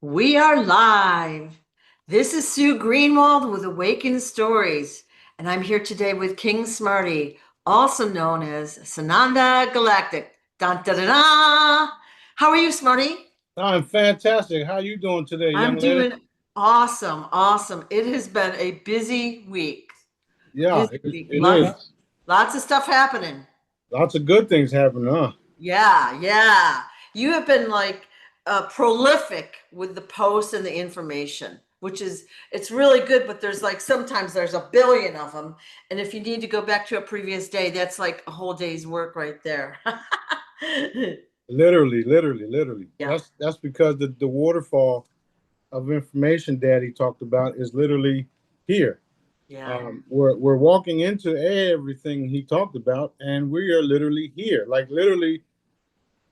We are live. This is Sue Greenwald with Awakened Stories, and I'm here today with King Smarty, also known as Sananda Galactic. Dun, da, da, da. How are you, Smarty? I'm fantastic. How you doing today, I'm young lady? doing awesome, awesome. It has been a busy week. Yeah, Busy week. it is. Lots of stuff happening. Lots of good things happening, huh? Yeah, yeah. You have been like prolific with the posts and the information, which is it's really good, but there's like sometimes there's a billion of them. And if you need to go back to a previous day, that's like a whole day's work right there. Literally. Yeah. That's because the waterfall of information Daddy talked about is literally here. Yeah. We're walking into everything he talked about, and we are literally here. Like literally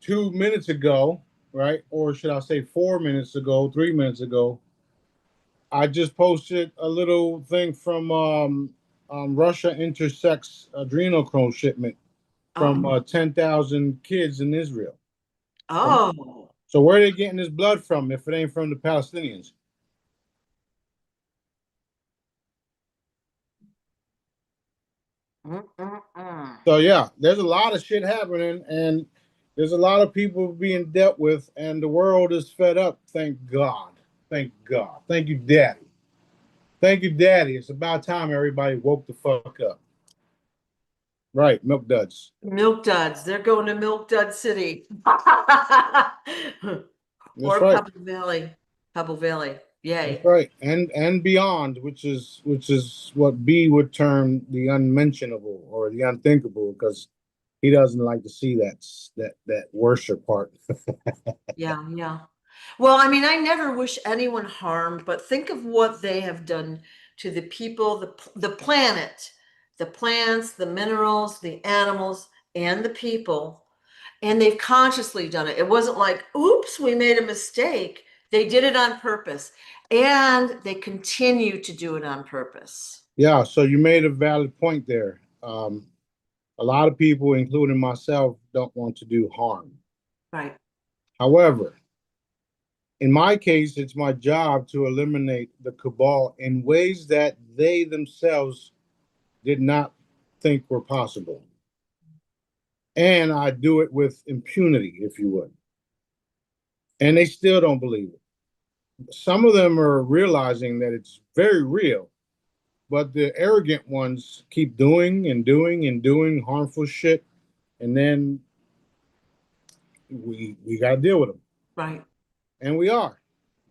2 minutes ago, right? Or should I say 4 minutes ago, 3 minutes ago, I just posted a little thing from Russia intersects adrenochrome shipment from Oh. 10,000 kids in Israel. Oh. So where are they getting this blood from if it ain't from the Palestinians? Mm-mm-mm. So yeah, there's a lot of shit happening, and there's a lot of people being dealt with, and the world is fed up. Thank God. Thank God. Thank you, Daddy. Thank you, Daddy. It's about time everybody woke the fuck up. Right, milk duds. Milk Duds. They're going to Milk Dud City. That's Or right. Pebble Valley. Pebble Valley. That's Yay. right, and beyond, which is what B would term the unmentionable or the unthinkable, because he doesn't like to see that worship part. Yeah, yeah. Well, I mean, I never wish anyone harm, but think of what they have done to the people, the planet, the plants, the minerals, the animals, and the people. And they've consciously done it. It wasn't like, oops, we made a mistake. They did it on purpose. And they continue to do it on purpose. Yeah, so you made a valid point there. A lot of people, including myself, don't want to do harm. Right. However, in my case, it's my job to eliminate the cabal in ways that they themselves did not think were possible. And I do it with impunity, if you would. And they still don't believe it. Some of them are realizing that it's very real, but the arrogant ones keep doing and doing and doing harmful shit, and then we got to deal with them, Right. and we are.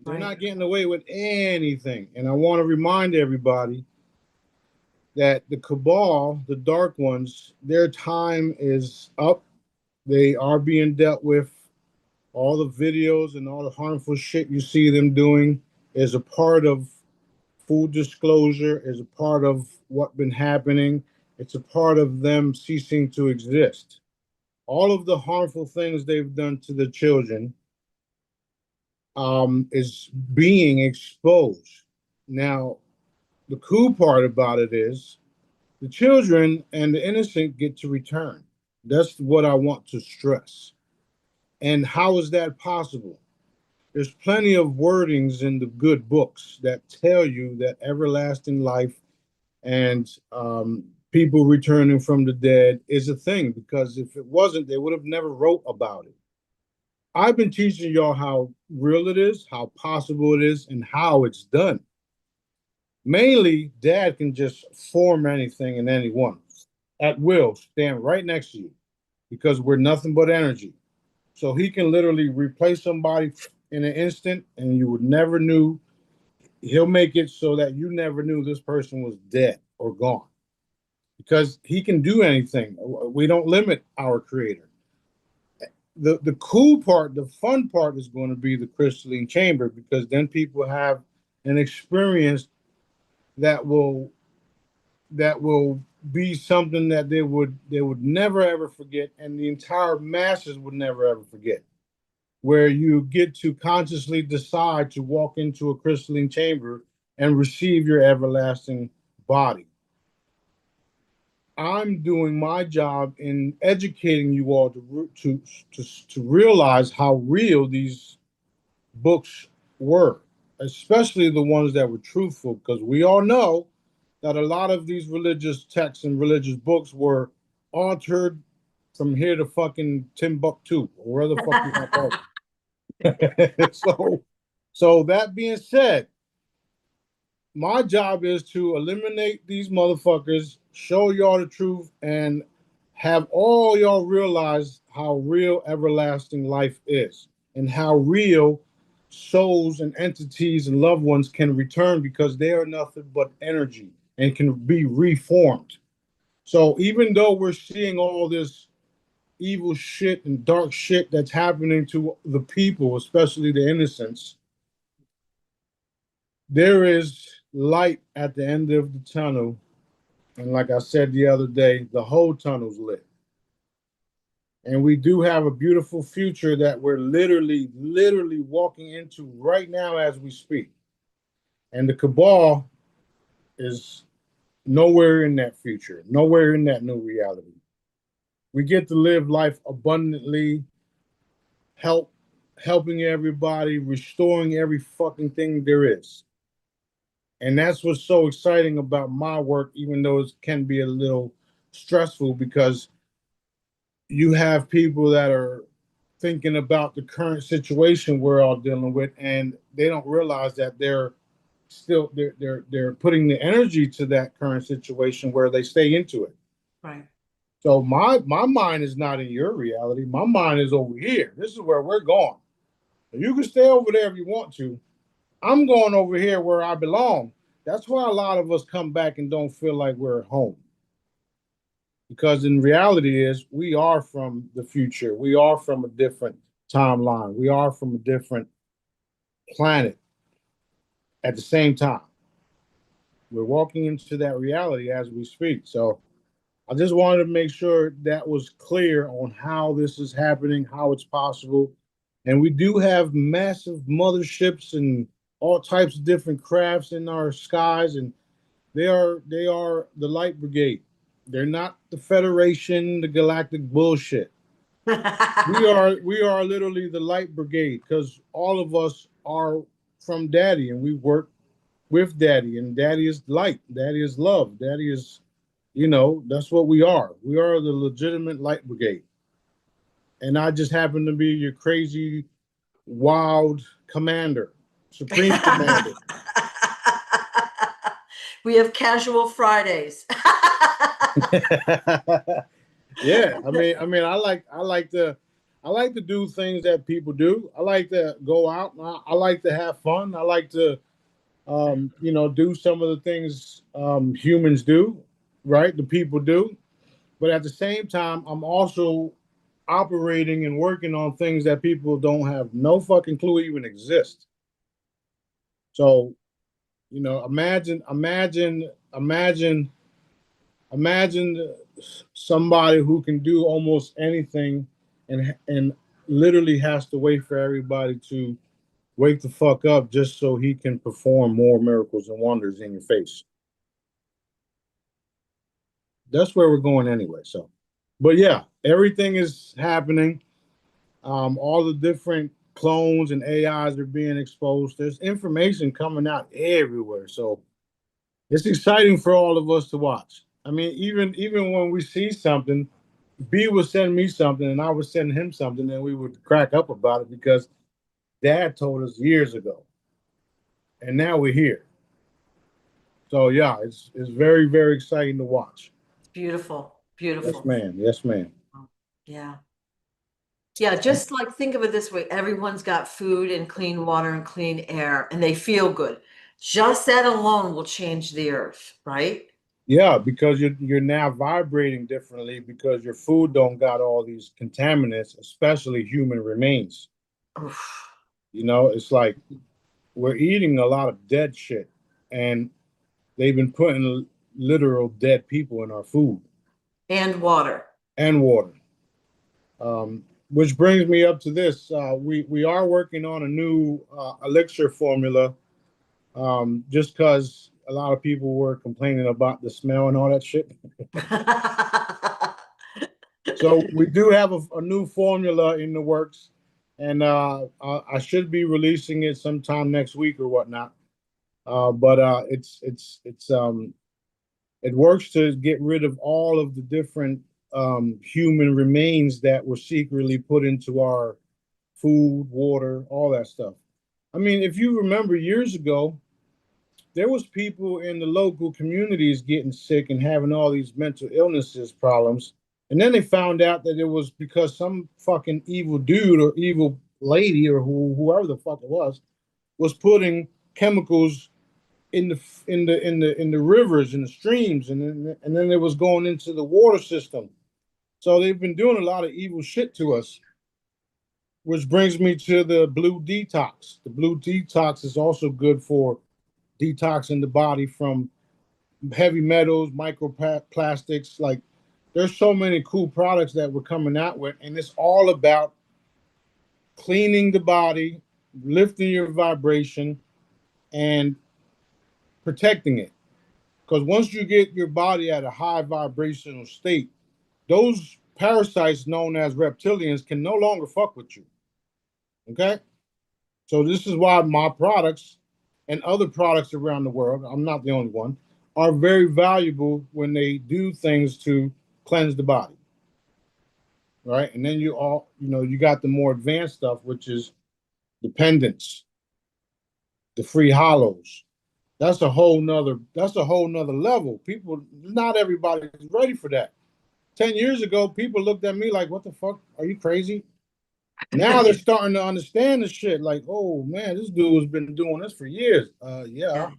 They're Right. not getting away with anything, and I want to remind everybody that the cabal, the dark ones, their time is up. They are being dealt with. All the videos and all the harmful shit you see them doing is a part of full disclosure, is a part of what's been happening. It's a part of them ceasing to exist. All of the harmful things they've done to the children is being exposed. Now, the cool part about it is the children and the innocent get to return. That's what I want to stress. And how is that possible? There's plenty of wordings in the good books that tell you that everlasting life and people returning from the dead is a thing, because if it wasn't, they would have never wrote about it. I've been teaching y'all how real it is, how possible it is, and how it's done. Mainly, Dad can just form anything and anyone at will, stand right next to you, because we're nothing but energy. So he can literally replace somebody in an instant, and you would never knew. He'll make it so that you never knew this person was dead or gone, because he can do anything. We don't limit our creator. The cool part, the fun part is going to be the crystalline chamber, because then people have an experience that will be something that they would never ever forget, and the entire masses would never ever forget. Where you get to consciously decide to walk into a crystalline chamber and receive your everlasting body. I'm doing my job in educating you all to realize how real these books were, especially the ones that were truthful, because we all know that a lot of these religious texts and religious books were altered from here to fucking Timbuktu or where the fuck you want to go. So that being said, my job is to eliminate these motherfuckers, show y'all the truth, and have all y'all realize how real everlasting life is and how real souls and entities and loved ones can return because they are nothing but energy and can be reformed. So even though we're seeing all this evil shit and dark shit that's happening to the people, especially the innocents, there is light at the end of the tunnel. And like I said the other day, the whole tunnel's lit. And we do have a beautiful future that we're literally walking into right now as we speak. And the cabal is nowhere in that future, nowhere in that new reality. We get to live life abundantly, helping everybody, restoring every fucking thing there is. And that's what's so exciting about my work, even though it can be a little stressful because you have people that are thinking about the current situation we're all dealing with, and they don't realize that they're putting the energy to that current situation where they stay into it. Right. So my mind is not in your reality. My mind is over here. This is where we're going. You can stay over there if you want to. I'm going over here where I belong. That's why a lot of us come back and don't feel like we're at home. Because in reality is we are from the future. We are from a different timeline. We are from a different planet at the same time. We're walking into that reality as we speak. So I just wanted to make sure that was clear on how this is happening, how it's possible. And we do have massive motherships and all types of different crafts in our skies, and they are the Light Brigade. They're not the Federation, the galactic bullshit. We are literally the Light Brigade because all of us are from Daddy, and we work with Daddy, and Daddy is light, Daddy is love, Daddy is, that's what we are. We are the legitimate Light Brigade, and I just happen to be your crazy, wild commander, supreme commander. We have casual Fridays. Yeah, I like to do things that people do. I like to go out. I like to have fun. I like to do some of the things humans do, right? The people do. But at the same time, I'm also operating and working on things that people don't have no fucking clue even exist. So, imagine somebody who can do almost anything and literally has to wait for everybody to wake the fuck up just so he can perform more miracles and wonders in your face. That's where we're going anyway. So, but yeah, everything is happening. All the different clones and AIs are being exposed. There's information coming out everywhere. So it's exciting for all of us to watch. I mean, even when we see something, B would send me something and I would send him something, and we would crack up about it because Dad told us years ago, and now we're here. So yeah, it's very very exciting to watch. Beautiful, Yes, beautiful. ma'am. Yes, ma'am. Yeah. Yeah, just like think of it this way, everyone's got food and clean water and clean air and they feel good. Just that alone will change the earth, right? Yeah, because you're now vibrating differently because your food don't got all these contaminants, especially human remains. Oof. It's like we're eating a lot of dead shit, and they've been putting literal dead people in our food And water. and water. Which brings me up to this: we are working on a new elixir formula, just because a lot of people were complaining about the smell and all that shit. So we do have a new formula in the works. and I should be releasing it sometime next week or whatnot. But it works to get rid of all of the different human remains that were secretly put into our food, water, all that stuff. I mean, if you remember years ago, there was people in the local communities getting sick and having all these mental illnesses problems. And then they found out that it was because some fucking evil dude or evil lady or whoever the fuck it was putting chemicals in the rivers and the streams, and then it was going into the water system. So they've been doing a lot of evil shit to us, which brings me to the blue detox. The blue detox is also good for detoxing the body from heavy metals, microplastics. Like, there's so many cool products that we're coming out with, and it's all about cleaning the body, lifting your vibration, and protecting it. Because once you get your body at a high vibrational state, those parasites known as reptilians can no longer fuck with you. Okay? So this is why my products and other products around the world, I'm not the only one, are very valuable when they do things to cleanse the body. Right? And then you got the more advanced stuff, which is the pendants, the free hollows. That's a whole nother level. People, not everybody is ready for that. 10 years ago, people looked at me like, what the fuck? Are you crazy? Now they're starting to understand the shit. Like, oh man, this dude has been doing this for years. Yeah. Yeah.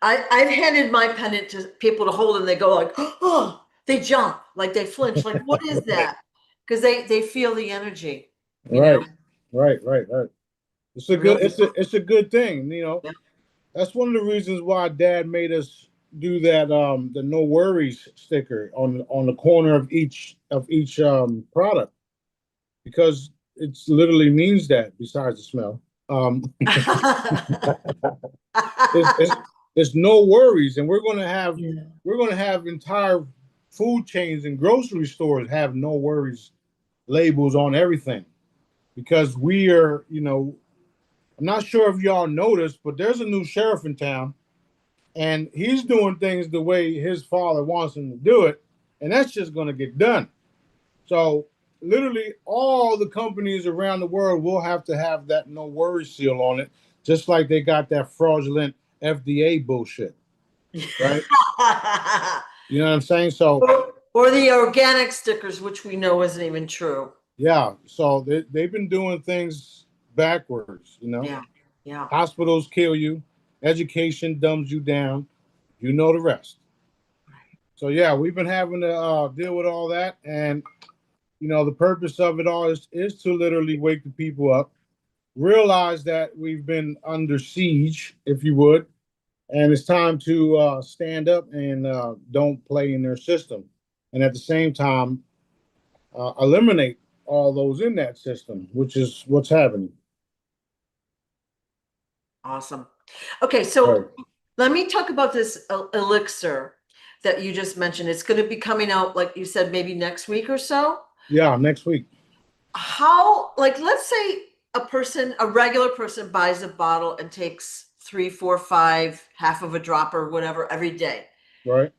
I've handed my pendant to people to hold and they go like, oh, they jump, like they flinch, like, what is that? Because they feel the energy, you know. Right. Right. It's a good Really? it's a good thing, Yeah. That's one of the reasons why Dad made us do that the no worries sticker on the corner of each product, because it's literally means that besides the smell. It's it's no worries, and Yeah. we're gonna have entire food chains and grocery stores have no worries labels on everything, because we are, I'm not sure if y'all noticed, but there's a new sheriff in town, and he's doing things the way his father wants him to do it, and that's just going to get done. So literally all the companies around the world will have to have that no worry seal on it, just like they got that fraudulent FDA bullshit, right? You know what I'm saying? So Or the organic stickers, which we know isn't even true. yeah, so they've been doing things backwards. Yeah. Yeah. Hospitals kill you, education dumbs you down. You know the rest. So yeah, we've been having to deal with all that, and the purpose of it all is to literally wake the people up, realize that we've been under siege, if you would, and it's time to stand up and don't play in their system, and at the same time eliminate all those in that system, which is what's happening. Awesome. Okay, Right. so let me talk about this elixir that you just mentioned. It's going to be coming out, like you said, maybe next week or so. Yeah, next week. How, like, let's say a regular person buys a bottle and takes three, four, five, half of a drop or whatever every day. Right.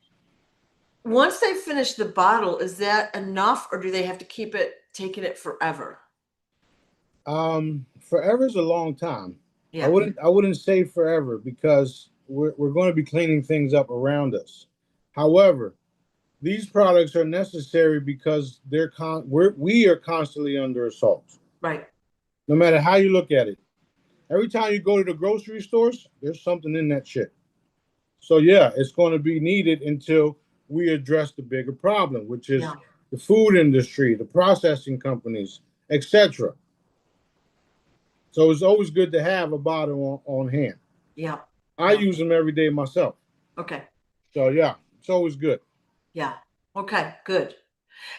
Once they finish the bottle, is that enough, or do they have to keep taking it forever? Forever is a long time. I Yeah. wouldn't I wouldn't say forever, because we're going to be cleaning things up around us. However, these products are necessary because we are constantly under assault. Right. No matter how you look at it. Every time you go to the grocery stores, there's something in that shit. So yeah, it's going to be needed until we address the bigger problem, which is Yeah. the food industry, the processing companies, etc. So it's always good to have a bottle on hand. Yeah. I Yeah. use them every day myself. Okay. So yeah, it's always good. Yeah. Okay. Good.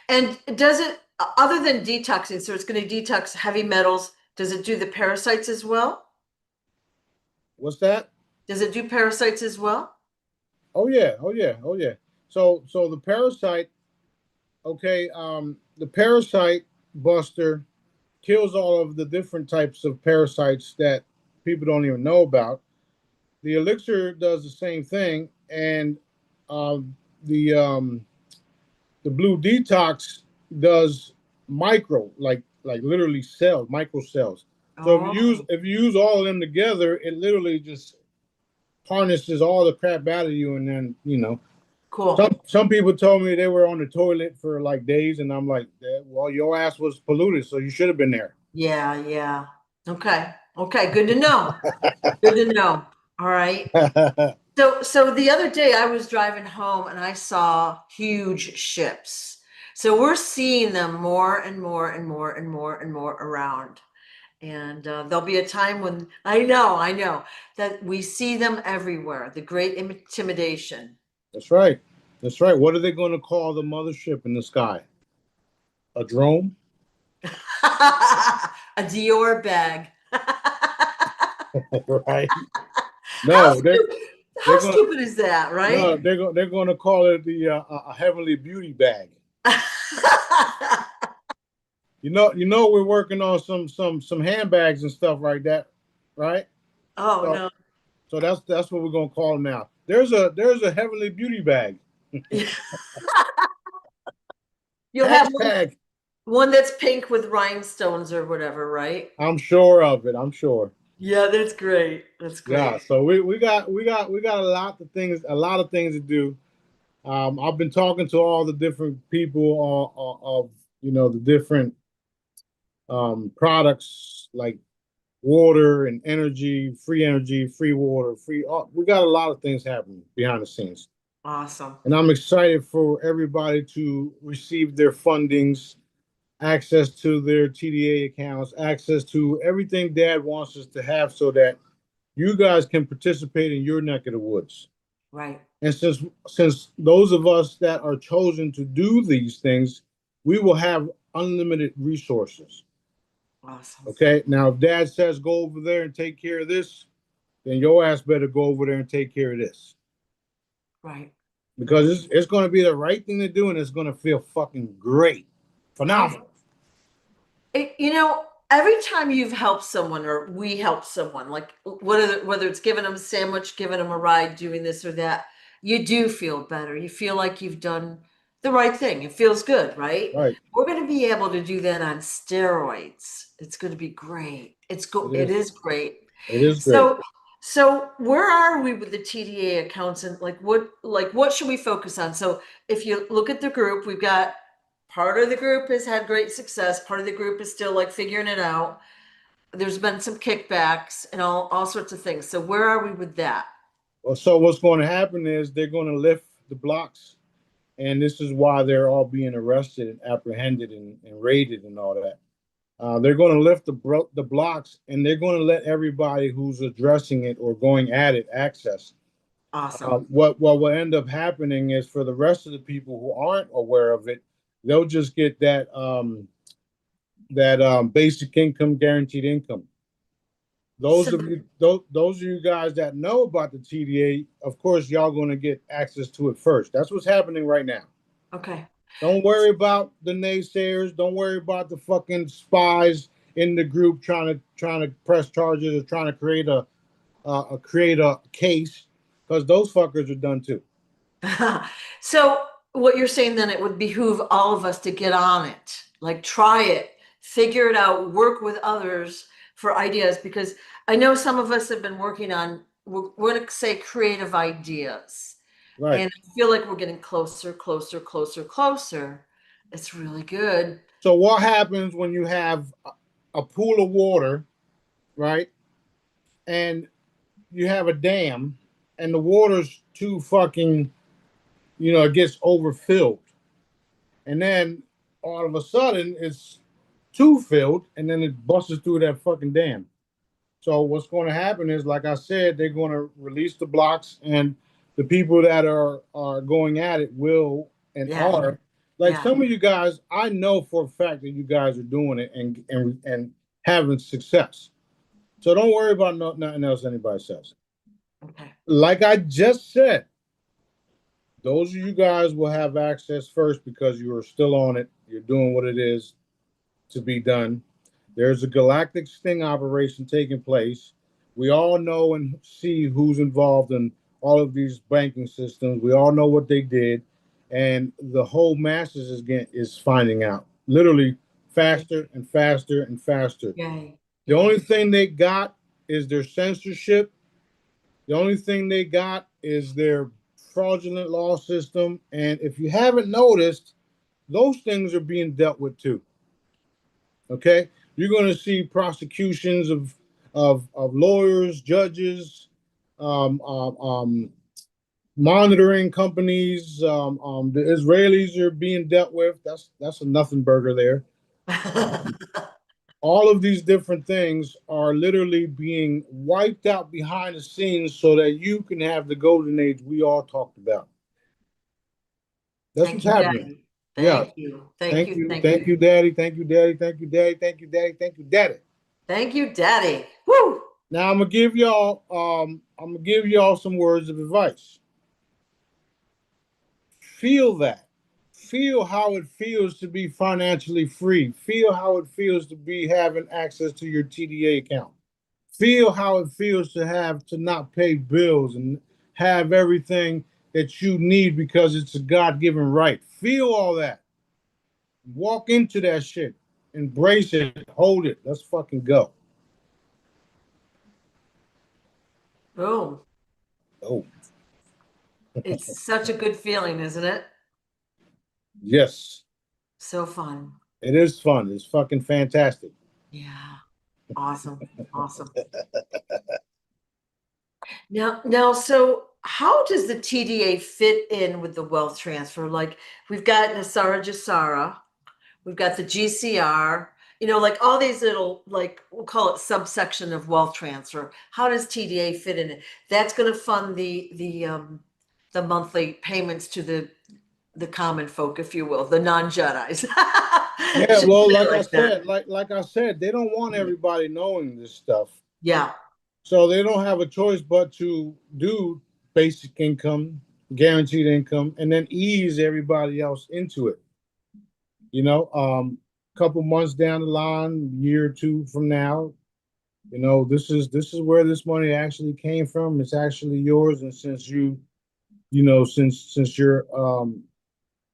And does it, other than detoxing, so it's going to detox heavy metals, does it do the parasites as well? What's that? Does it do parasites as well? Oh yeah, oh yeah, oh yeah. So the parasite, okay, the parasite buster kills all of the different types of parasites that people don't even know about. The elixir does the same thing, and um, the um, the blue detox does micro, like literally cells, micro cells. So Oh, if you use all of them together, it literally just harnesses all the crap out of you, and then cool. some people told me they were on the toilet for like days, and I'm like, well, your ass was polluted, so you should have been there. Yeah, yeah. Okay. Okay, good to know. Good to know. All right. So the other day I was driving home and I saw huge ships. So we're seeing them more and more and more and more and more around. And there'll be a time when I know that we see them everywhere. The great intimidation. That's right. That's right. What are they going to call the mothership in the sky? A drone? A Dior bag. Right? How No, stupid, they're how going. stupid is that, right? No, they're going to call it the a heavenly beauty bag. We're working on some handbags and stuff like that, right? Oh So no. so that's what we're going to call them now. There's a heavenly beauty bag. You'll have Hashtag. one that's pink with rhinestones or whatever, right? I'm sure of it. I'm sure. Yeah, that's great. That's Yeah. great. So we got a lot of things to do. I've been talking to all the different people of the different products like water and energy, free water, free. We got a lot of things happening behind the scenes, Awesome. and I'm excited for everybody to receive their fundings, access to their TDA accounts, access to everything Dad wants us to have, so that you guys can participate in your neck of the woods. Right. And since those of us that are chosen to do these things, we will have unlimited resources. Awesome. Okay. Now, if Dad says go over there and take care of this, then your ass better go over there and take care of this, Right. because it's going to be the right thing to do, and it's going to feel fucking great, I, phenomenal. every time you've helped someone or we help someone, like whether it's giving them a sandwich, giving them a ride, doing this or that, you do feel better. You feel like you've done the right thing. It feels good, right? Right. We're going to be able to do that on steroids. It's going to be great. It It is. is great. It is great. So where are we with the TDA accounts, and what should we focus on? So if you look at the group, we've got part of the group has had great success, part of the group is still like figuring it out. There's been some kickbacks and all sorts of things. So where are we with that? Well, so what's going to happen is they're going to lift the blocks, and this is why they're all being arrested and apprehended and raided and all that. They're going to lift the blocks, and they're going to let everybody who's addressing it or going at it access. Awesome. What will end up happening is, for the rest of the people who aren't aware of it, they'll just get that basic income, guaranteed income. So Those of you guys that know about the TDA, of course, y'all going to get access to it first. That's what's happening right now. okay. Don't worry about the naysayers. Don't worry about the fucking spies in the group trying to press charges or trying to create a case, because those fuckers are done too. So what you're saying then, it would behoove all of us to get on it, like try it, figure it out, work with others for ideas, because I know some of us have been working on, we're going to say creative ideas. Right. And I feel like we're getting closer, closer, closer, closer. It's really good. So what happens when you have a pool of water, right? And you have a dam, and the water's too fucking, it gets overfilled. And then all of a sudden it's too filled, and then it busts through that fucking dam. So what's going to happen is, like I said, they're going to release the blocks, and the people that are going at it will and Yeah. are, like Yeah. some of you guys. I know for a fact that you guys are doing it and having success. So don't worry about nothing else anybody says. Okay. Like I just said, those of you guys will have access first because you are still on it. You're doing what it is to be done. There's a galactic sting operation taking place. We all know and see who's involved in all of these banking systems. We all know what they did, and the whole masses is finding out literally Yay. faster and faster and faster. Yay. The Yay. only thing they got is their censorship. The only thing they got is their fraudulent law system. And if you haven't noticed, those things are being dealt with too. Okay, you're going to see prosecutions of lawyers, judges, um, um, um, monitoring companies. The Israelis are being dealt with. That's a nothing burger there. Um, all of these different things are literally being wiped out behind the scenes so that you can have the golden age we all talked about. That's Thank what's you, happening. Daddy. Yeah. Thank you. Thank Thank you. you. Thank Thank you. you, Daddy. Thank you, Daddy. Thank you, Daddy. Thank you, Daddy. Thank you, Daddy. Thank you, Daddy. Woo! Now I'm gonna give y'all some words of advice. Feel that. Feel how it feels to be financially free. Feel how it feels to be having access to your TDA account. Feel how it feels to have to not pay bills and have everything that you need because it's a God-given right. Feel all that. Walk into that shit. Embrace it. Hold it. Let's fucking go. Boom. Oh, It's such a good feeling, isn't it? yes. So fun. It is fun. It's fucking fantastic. Yeah. Awesome. Awesome. Now, so how does the TDA fit in with the wealth transfer? Like we've got Nasara Jasara, we've got the GCR, like all these little, like we'll call it subsection of wealth transfer. How does TDA fit in it? That's going to fund the monthly payments to the common folk, if you will, the non-Jedis. Yeah, Should well, say it like that. like I said, they don't want everybody knowing this stuff. Yeah. So they don't have a choice but to do basic income, guaranteed income, and then ease everybody else into it. You know, couple months down the line, year or two from now, this is where this money actually came from. It's actually yours, and since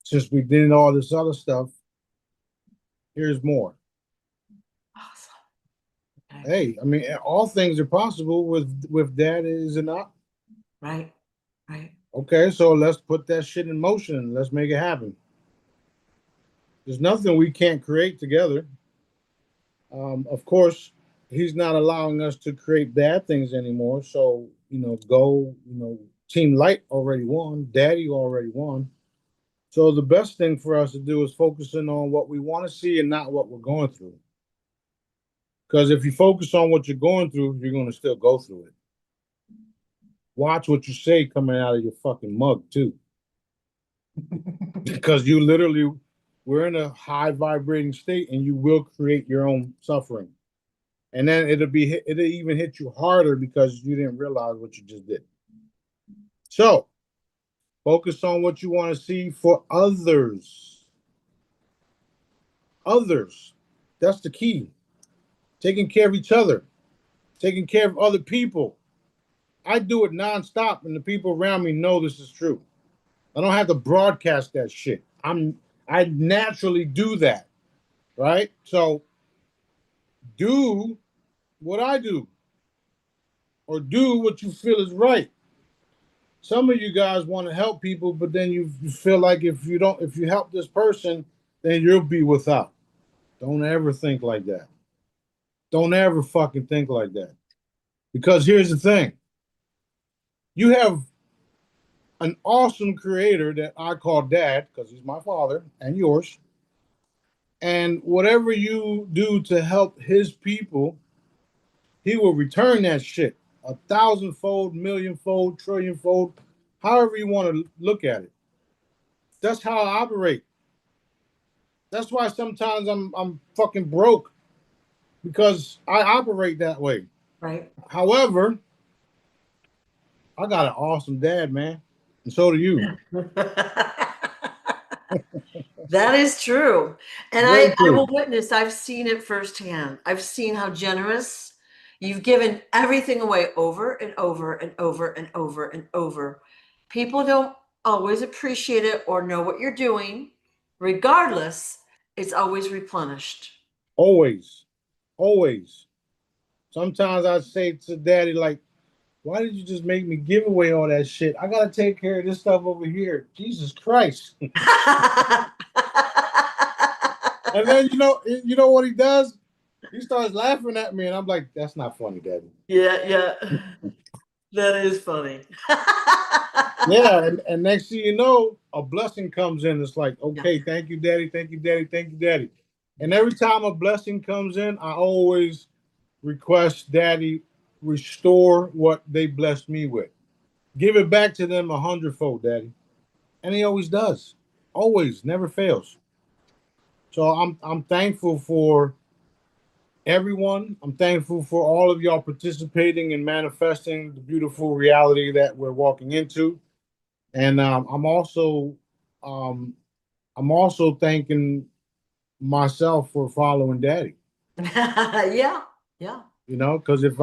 since we did all this other stuff, here's more. Awesome. Okay. Hey, I mean, all things are possible with that, is it not? Right. Right. Okay, so let's put that shit in motion. Let's make it happen. There's nothing we can't create together. Of course, he's not allowing us to create bad things anymore. So, Team Light already won. Daddy already won. So the best thing for us to do is focusing on what we want to see and not what we're going through. Because if you focus on what you're going through, you're going to still go through it. Watch what you say coming out of your fucking mug too, because you literally we're in a high vibrating state, and you will create your own suffering, and then it'll even hit you harder because you didn't realize what you just did. So focus on what you want to see for others. Others, that's the key. Taking care of each other, taking care of other people. I do it nonstop, and the people around me know this is true. I don't have to broadcast that shit. I naturally do that, right? So do what I do, or do what you feel is right. Some of you guys want to help people, but then you feel like if you help this person, then you'll be without. Don't ever think like that. Don't ever fucking think like that. Because here's the thing. You have an awesome creator that I call dad, because he's my father and yours. And whatever you do to help his people, he will return that shit 1,000-fold, millionfold, trillionfold, however you want to look at it. That's how I operate. That's why sometimes I'm fucking broke, because I operate that way. Right. However, I got an awesome dad, man, and so do you. That is true. And Very I true. will witness, I've seen it firsthand. I've seen how generous you've given everything away over and over and over and over and over. People don't always appreciate it or know what you're doing. Regardless, it's always replenished. Always, always. Sometimes I say to daddy, like, why did you just make me give away all that shit? I gotta take care of this stuff over here. Jesus Christ. And then you know what he does? He starts laughing at me, and I'm like, that's not funny, daddy. Yeah, yeah. That is funny. Yeah, and next thing you know, a blessing comes in. It's like, Yeah. okay, thank you, daddy, thank you, daddy, thank you, daddy. And every time a blessing comes in, I always request daddy restore what they blessed me with. Give it back to them 100-fold, daddy. And he always does. Always, never fails. So I'm thankful for everyone. I'm thankful for all of y'all participating and manifesting the beautiful reality that we're walking into. And um, I'm also thanking myself for following Daddy. Yeah, yeah. You know, because if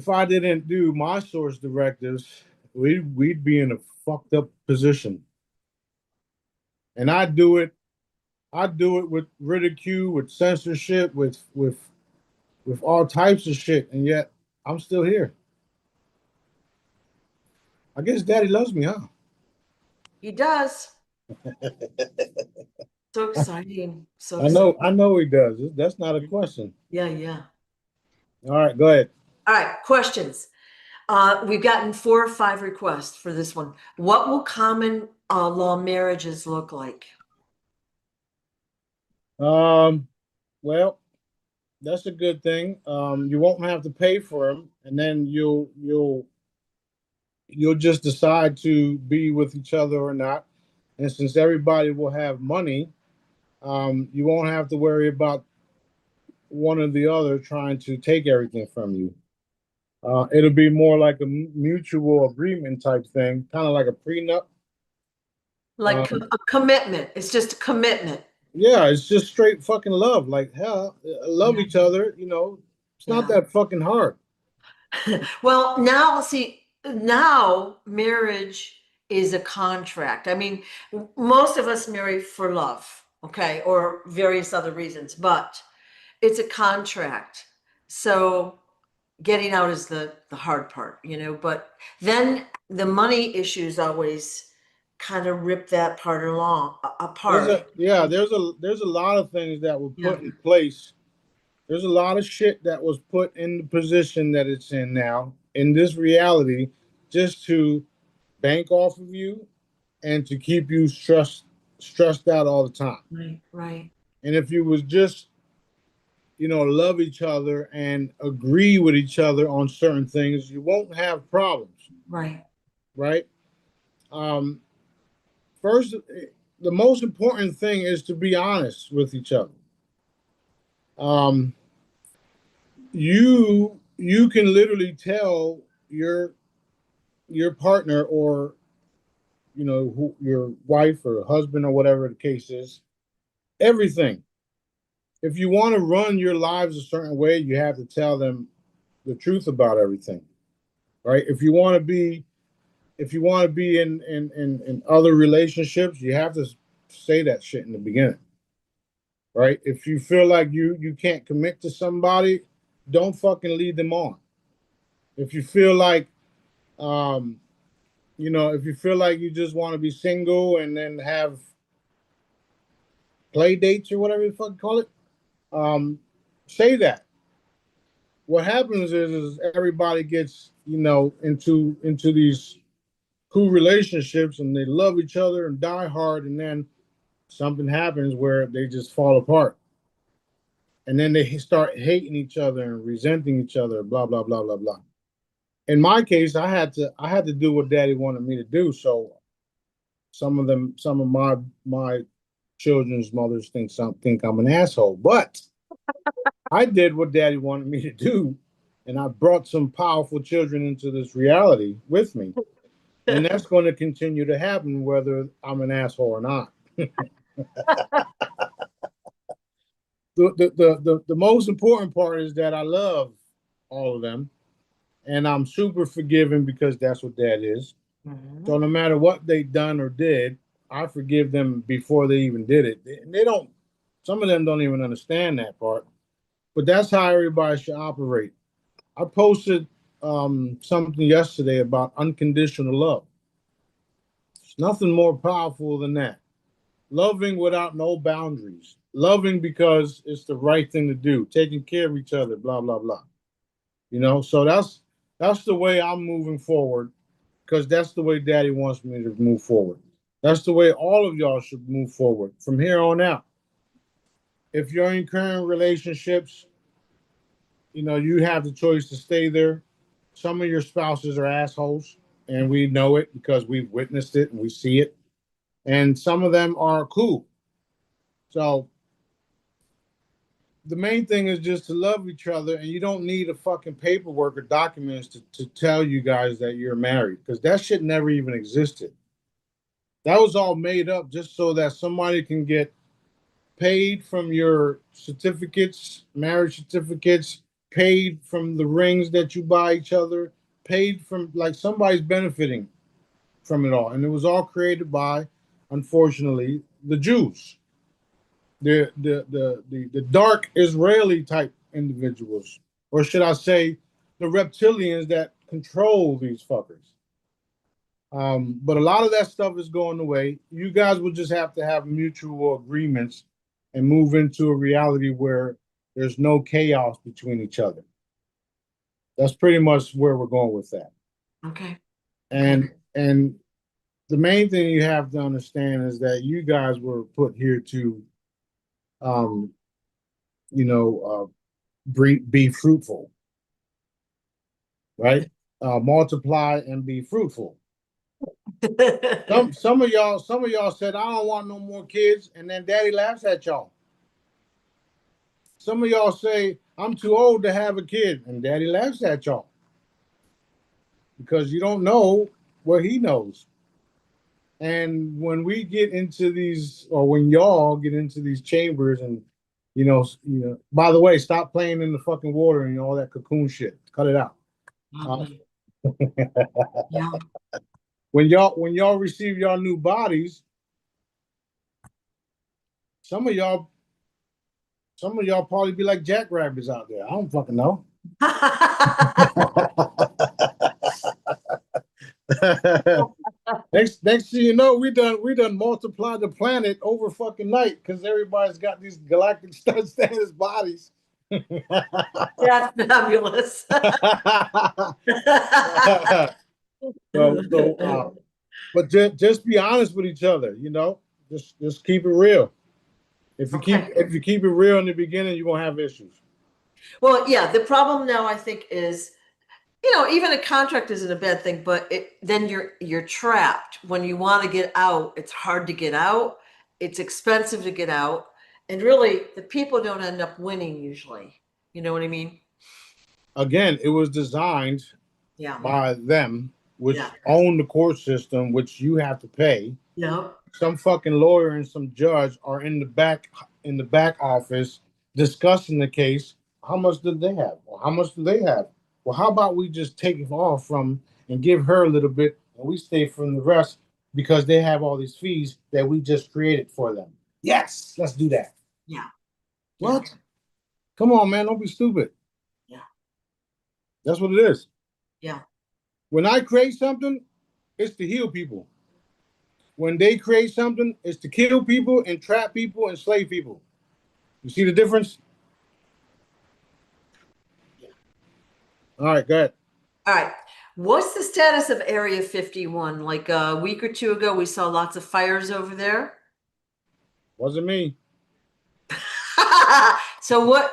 I didn't do my source directives, we'd be in a fucked up position. And I do it with ridicule, with censorship, with all types of shit, and yet I'm still here. I guess Daddy loves me, huh? He does. So exciting. So I exciting. know, I know he does. That's not a question. Yeah, yeah. All right, go ahead. All right, questions. We've gotten 4 or 5 requests for this one. What will common law marriages look like? Um, well, that's a good thing. You won't have to pay for them, and then you'll just decide to be with each other or not. And since everybody will have money, you won't have to worry about one or the other trying to take everything from you. It'll be more like a mutual agreement type thing, kind of like a prenup. Like Um, a commitment. It's just a commitment. yeah, it's just straight fucking love. Like hell, love Yeah, each other. You know, it's not yeah. that fucking hard. Well, now see, now marriage is a contract. I mean, most of us marry for love, okay, or various other reasons, but it's a contract. So getting out is the hard part, but then the money issues always kind of rip that part There's apart. a yeah, there's a lot of things that were Yeah, put in place. There's a lot of shit that was put in the position that it's in now, in this reality, just to bank off of you and to keep you stressed out all the time. right, right, And if you was just, love each other and agree with each other on certain things, you won't have problems, right. right? Um, First, the most important thing is to be honest with each other. Um, you can literally tell your partner, or your wife or husband or whatever the case is, everything. If you want to run your lives a certain way, you have to tell them the truth about everything, right? If you want to be in other relationships, you have to say that shit in the beginning, right? If you feel like you can't commit to somebody, don't fucking lead them on. If you feel like um if you feel like you just want to be single and then have play dates or whatever you fucking call it, um say that. What happens is everybody gets into these cool relationships and they love each other and die hard, and then something happens where they just fall apart, and then they start hating each other and resenting each other, blah blah blah blah blah. In my case, I had to do what daddy wanted me to do. So some of my children's mothers think I'm an asshole, but I did what daddy wanted me to do, and I brought some powerful children into this reality with me. And that's going to continue to happen whether I'm an asshole or not. The most important part is that I love all of them, and I'm super forgiving because that's what that is. Mhm. So no matter what they done or did, I forgive them before they even did it. They don't. Some of them don't even understand that part, but that's how everybody should operate. I posted something yesterday about unconditional love. It's nothing more powerful than that. Loving without no boundaries. Loving because it's the right thing to do. Taking care of each other. Blah blah blah. So that's the way I'm moving forward because that's the way Daddy wants me to move forward. That's the way all of y'all should move forward from here on out. If you're in current relationships, you have the choice to stay there. Some of your spouses are assholes, and we know it because we've witnessed it and we see it. And some of them are cool. So the main thing is just to love each other, and you don't need a fucking paperwork or documents to tell you guys that you're married because that shit never even existed. That was all made up just so that somebody can get paid from your certificates, marriage certificates, paid from the rings that you buy each other, paid from like somebody's benefiting from it all. And it was all created by, unfortunately, the Jews, the dark Israeli type individuals, or should I say, the reptilians that control these fuckers. But a lot of that stuff is going away. You guys will just have to have mutual agreements and move into a reality where there's no chaos between each other. That's pretty much where we're going with that. Okay. And the main thing you have to understand is that you guys were put here to, um, you know, be fruitful, right? Multiply and be fruitful. Some of y'all said I don't want no more kids, and then Daddy laughs at y'all. Some of y'all say I'm too old to have a kid, and Daddy laughs at y'all because you don't know what he knows. And when we get into these, or when y'all get into these chambers, and by the way, stop playing in the fucking water and all that cocoon shit. Cut it out. Mhm. Yeah. When y'all receive y'all new bodies, some of y'all some of y'all probably be like jackrabbits out there. I don't fucking know. next thing you know, we done multiplied the planet over fucking night because everybody's got these galactic status bodies. That's fabulous. so, but just be honest with each other. Just keep it real. If you keep Okay. if you keep it real in the beginning, you're gonna have issues. Well, yeah, the problem now I think is, even a contract isn't a bad thing, but then you're trapped. When you want to get out, it's hard to get out. It's expensive to get out, and really, the people don't end up winning usually. You know what I mean? Again, it was designed Yeah. by them, Yeah. which own the court system, which you have to pay. Yeah. Some fucking lawyer and some judge are in the back office discussing the case. How much did they have? Well, how much do they have? Well, how about we just take it off from and give her a little bit, and we stay from the rest because they have all these fees that we just created for them. Yes, let's do that. Yeah. Yeah. What? Come on, man, don't be stupid. Yeah. That's what it is. Yeah. When I create something, it's to heal people. When they create something, it's to kill people, entrap people, enslave people. You see the difference? Yeah. All right, go ahead. All right. What's the status of Area 51? Like a week or two ago, we saw lots of fires over there. Wasn't me. So what?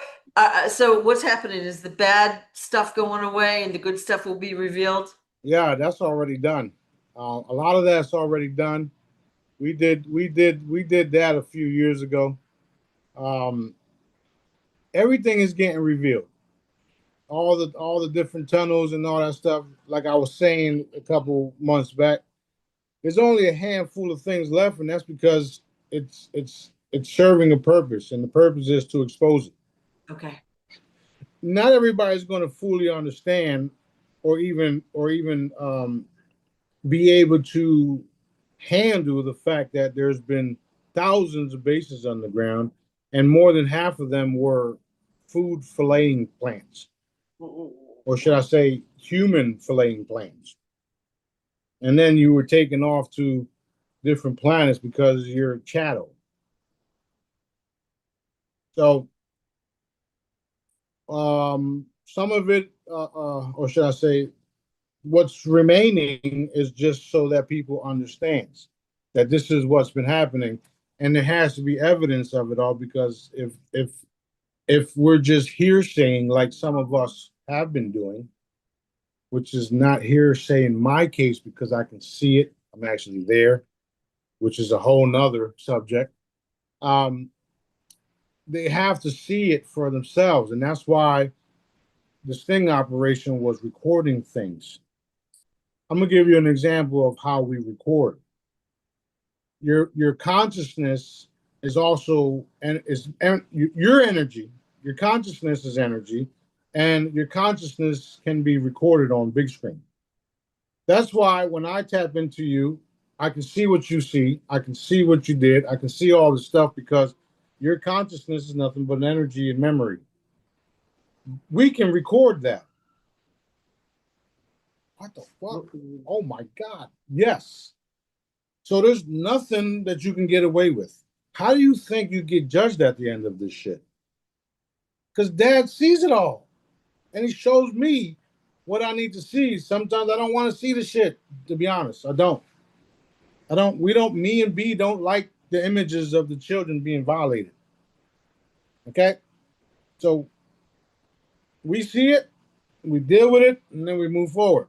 So what's happening? Is the bad stuff going away and the good stuff will be revealed? Yeah, that's already done. A lot of that's already done. We did that a few years ago. Um, Everything is getting revealed. All the different tunnels and all that stuff. Like I was saying a couple months back, there's only a handful of things left, and that's because it's serving a purpose, and the purpose is to expose it. Okay. Not everybody's going to fully understand, or even be able to handle the fact that there's been thousands of bases on the ground, and more than half of them were food filleting plants, or should I say, human filleting plants. And then you were taken off to different planets because you're chattel. So some of it, or should I say, what's remaining is just so that people understands that this is what's been happening, and there has to be evidence of it all. Because if we're just hearsaying like some of us have been doing, which is not hearsay in my case because I can see it, I'm actually there, which is a whole nother subject. Um, they have to see it for themselves, and that's why the sting operation was recording things. I'm gonna give you an example of how we record. Your consciousness is also, and is your energy. Your consciousness is energy, and your consciousness can be recorded on big screen. That's why when I tap into you, I can see what you see. I can see what you did. I can see all the stuff because your consciousness is nothing but energy and memory. We can record that. What the fuck? Oh my God. Yes. So there's nothing that you can get away with. How do you think you get judged at the end of this shit? Because dad sees it all. And he shows me what I need to see. Sometimes I don't want to see the shit, to be honest. Me and B don't like the images of the children being violated. Okay? So we see it, we deal with it, and then we move forward.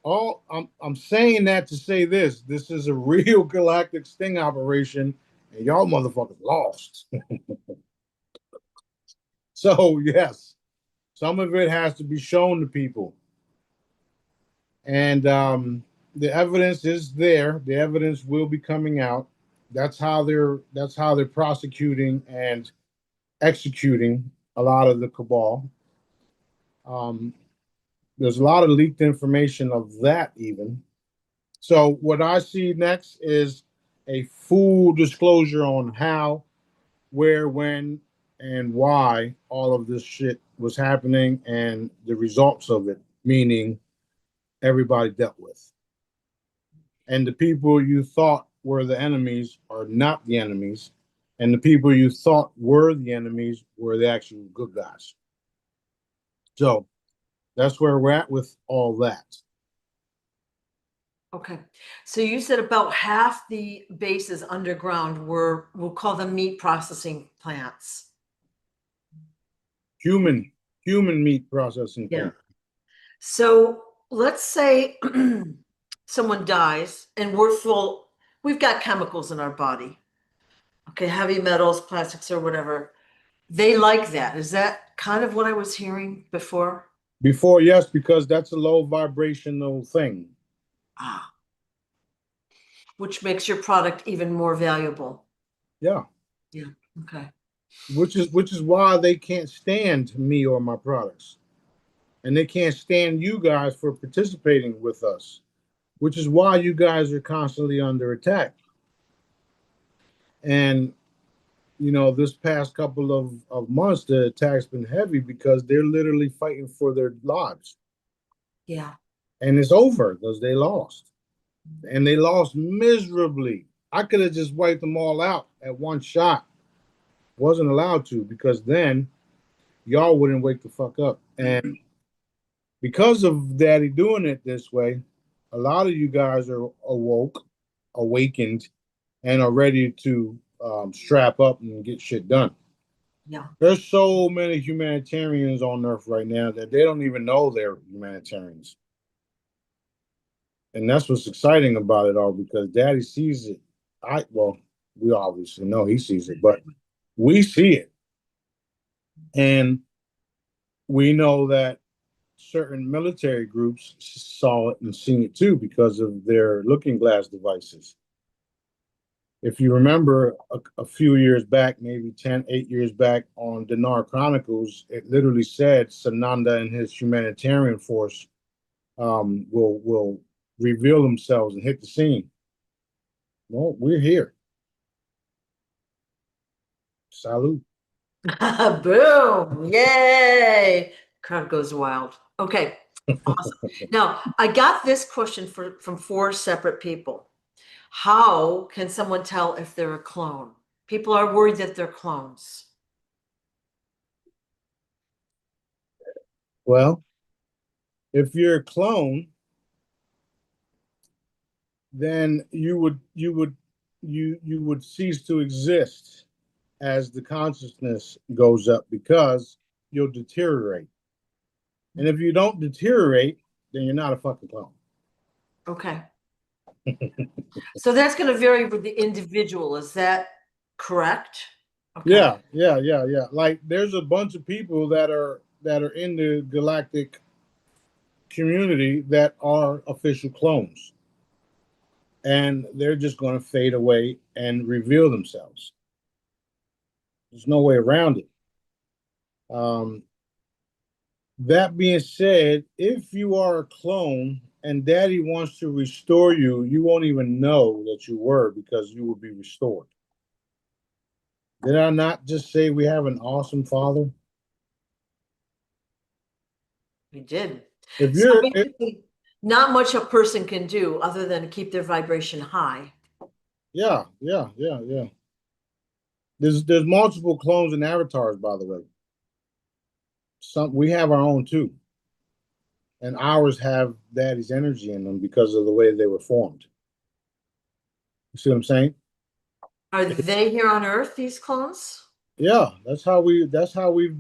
I'm saying that to say this. This is a real galactic sting operation, and y'all motherfuckers lost. So yes, some of it has to be shown to people. And the evidence is there. The evidence will be coming out. That's how they're prosecuting and executing a lot of the cabal. Um, there's a lot of leaked information of that even. So what I see next is a full disclosure on how, where, when, and why all of this shit was happening and the results of it, meaning everybody dealt with. And the people you thought were the enemies are not the enemies. And the people you thought were the enemies were the actual good guys. So that's where we're at with all that. Okay. So you said about half the bases underground were, we'll call them meat processing plants. Human meat processing Yeah. plant. So let's say someone dies and we've got chemicals in our body. Okay, heavy metals, plastics, or whatever. They like that. Is that kind of what I was hearing before? Before, yes, because that's a low vibrational thing. Ah, which makes your product even more valuable. Yeah. Yeah. Okay. Which is why they can't stand me or my products. And they can't stand you guys for participating with us, which is why you guys are constantly under attack. And this past couple of months, the attack's been heavy because they're literally fighting for their lives. Yeah. And it's over because they lost. And they lost miserably. I could have just wiped them all out at one shot. Wasn't allowed to, because then y'all wouldn't wake the fuck up. And because of daddy doing it this way, a lot of you guys are awakened, and are ready to strap up and get shit done. Yeah. There's so many humanitarians on Earth right now that they don't even know they're humanitarians. And that's what's exciting about it all, because daddy sees it. We obviously know he sees it, but we see it. And we know that certain military groups saw it and seen it too because of their looking glass devices. If you remember a few years back, maybe 8 years back on Dinar Chronicles, it literally said Sananda and his humanitarian force will reveal themselves and hit the scene. Well, we're here. Salute. Boom. Yay. Crowd goes wild. Okay. Awesome. Now, I got this question from 4 separate people. How can someone tell if they're a clone? People are worried that they're clones. Well, if you're a clone, then you would cease to exist as the consciousness goes up because you'll deteriorate. And if you don't deteriorate, then you're not a fucking clone. Okay. So that's going to vary with the individual. Is that correct? Okay. Yeah. Like there's a bunch of people that are in the galactic community that are official clones. And they're just going to fade away and reveal themselves. There's no way around it. That being said, if you are a clone and daddy wants to restore you, you won't even know that you were because you will be restored. Did I not just say we have an awesome father? We did. If So you're, basically, not much a person can do other than keep their vibration high. yeah. There's multiple clones and avatars, by the way. We have our own too, and ours have daddy's energy in them because of the way they were formed. You see what I'm saying? Are they here on Earth, these clones? Yeah, that's how we've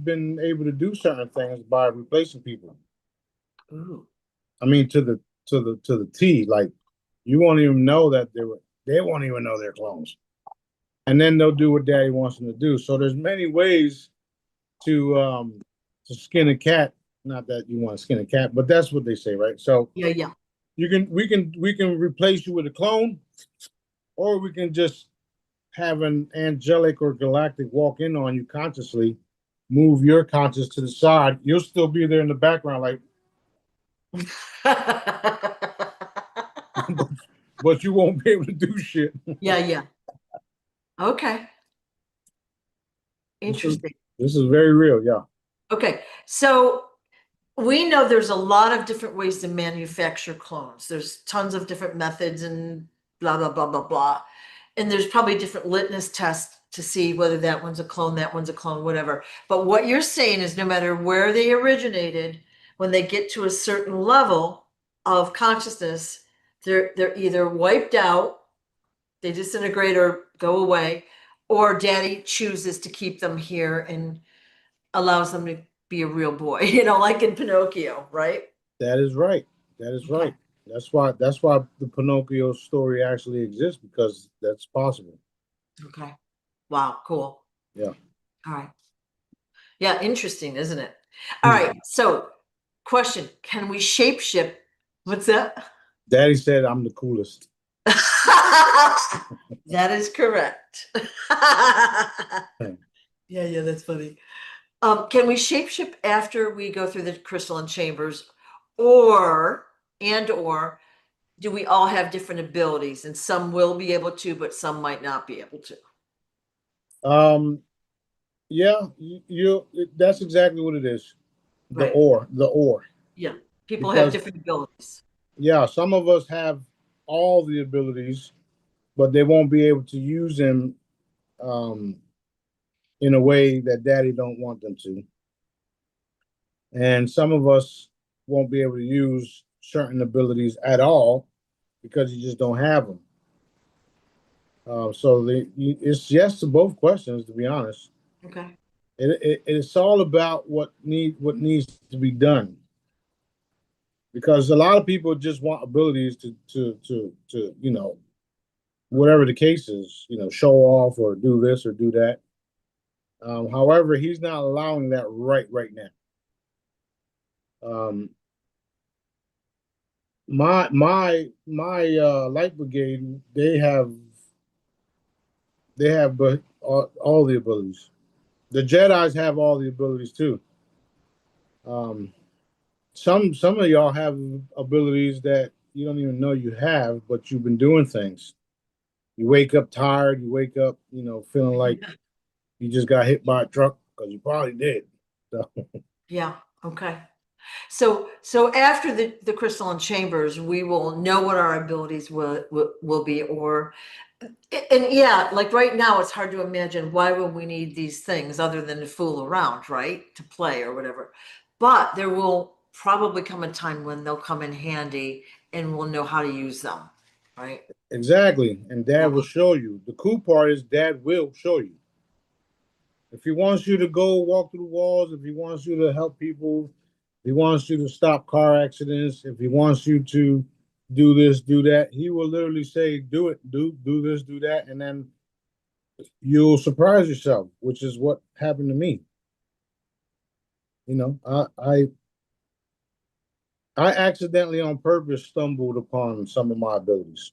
been able to do certain things by replacing people. Ooh. I mean, to the T. Like you won't even know that they won't even know they're clones, and then they'll do what daddy wants them to do. So there's many ways to skin a cat. Not that you want to skin a cat, but that's what they say, right? So Yeah. we can replace you with a clone, or we can just have an angelic or galactic walk in on you consciously, move your conscious to the side. You'll still be there in the background, like, but you won't be able to do shit. Yeah. Okay. This is Interesting. this is very real, yeah. Okay. So we know there's a lot of different ways to manufacture clones. There's tons of different methods and blah, blah, blah, blah, blah. And there's probably different litmus tests to see whether that one's a clone, that one's a clone, whatever. But what you're saying is no matter where they originated, when they get to a certain level of consciousness, they're either wiped out, they disintegrate or go away, or daddy chooses to keep them here and allows them to be a real boy, like in Pinocchio, right? That is right. That is Okay. right. That's why the Pinocchio story actually exists because that's possible. Okay. Wow, cool. Yeah. All right. Yeah, interesting, isn't it? All right. So, question, can we shapeshift? What's that? Daddy said I'm the coolest. That is correct. Yeah, that's funny. Can we shapeshift after we go through the crystalline chambers, or or do we all have different abilities and some will be able to, but some might not be able to? Um, yeah, that's exactly what it is. Right. The or. Yeah. People have Because different abilities. yeah, some of us have all the abilities, but they won't be able to use them um in a way that daddy don't want them to. And some of us won't be able to use certain abilities at all because you just don't have them. It's yes to both questions, to be honest. Okay. It's all about what needs to be done because a lot of people just want abilities to whatever the case is, show off or do this or do that. However, he's not allowing that right now. Um, my light brigade, they have They have but all the abilities. The Jedi's have all the abilities too. Um, some of y'all have abilities that you don't even know you have, but you've been doing things. You wake up tired. You wake up, feeling like you just got hit by a truck because you probably did. So, Yeah. Okay. So after the crystalline chambers, we will know what our abilities will be, or and yeah, like right now, it's hard to imagine why would we need these things other than to fool around, right? To play or whatever. But there will probably come a time when they'll come in handy and we'll know how to use them, right? exactly. And Yeah. Dad will show you. The cool part is Dad will show you. If he wants you to go walk through the walls, if he wants you to help people, if he wants you to stop car accidents, if he wants you to do this, do that, he will literally say, "Do it, do this, do that," and then you'll surprise yourself, which is what happened to me. I accidentally on purpose stumbled upon some of my abilities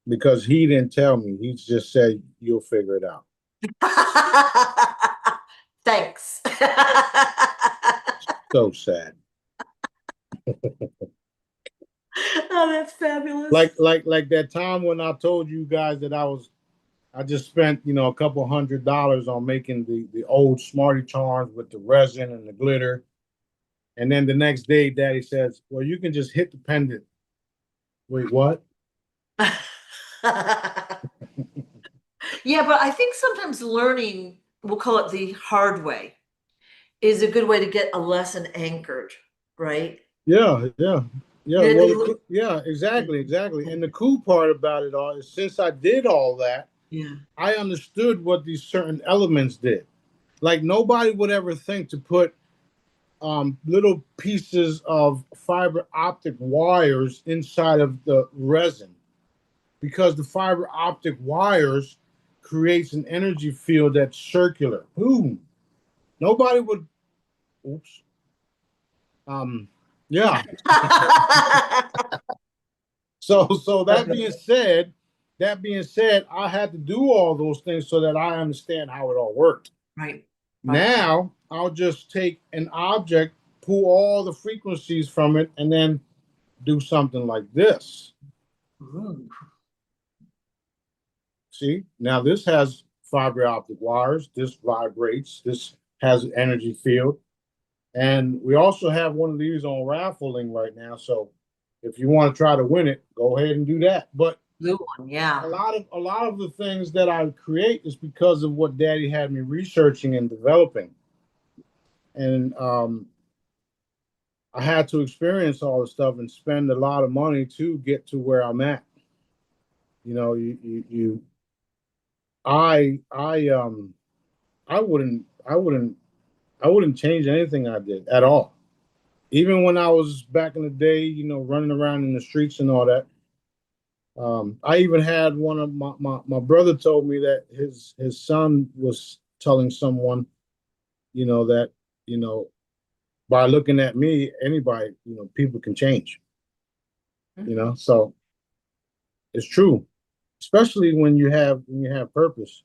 because he didn't tell me. He just said, "You'll figure it out." Thanks. So sad. Oh, that's fabulous. Like that time when I told you guys that I just spent, a couple $100 on making the old Smarty charms with the resin and the glitter. And then the next day, Daddy says, "Well, you can just hit the pendant." Wait, what? Yeah, but I think sometimes learning, we'll call it the hard way, is a good way to get a lesson anchored, right? Yeah, yeah, yeah. Yeah, Well, yeah, exactly, exactly. And the cool part about it all is since I did all that, yeah, I understood what these certain elements did. Like nobody would ever think to put little pieces of fiber optic wires inside of the resin because the fiber optic wires creates an energy field that's circular. Boom. Nobody would. Oops. Um. Yeah. So that being said, I had to do all those things so that I understand how it all worked. right, right. Now I'll just take an object, pull all the frequencies from it, and then do something like this. Ooh, See, now this has fiber optic wires. This vibrates. This has an energy field. And we also have one of these on raffling right now. So if you want to try to win it, go ahead and do that. But blue one, yeah, a lot of the things that I create is because of what Daddy had me researching and developing. And I had to experience all the stuff and spend a lot of money to get to where I'm at. You know, you I wouldn't change anything I did at all. Even when I was back in the day, running around in the streets and all that. I even had one of my brother told me that his son was telling someone, that, you know, by looking at me, anybody, people can change, so it's true, especially when you have purpose.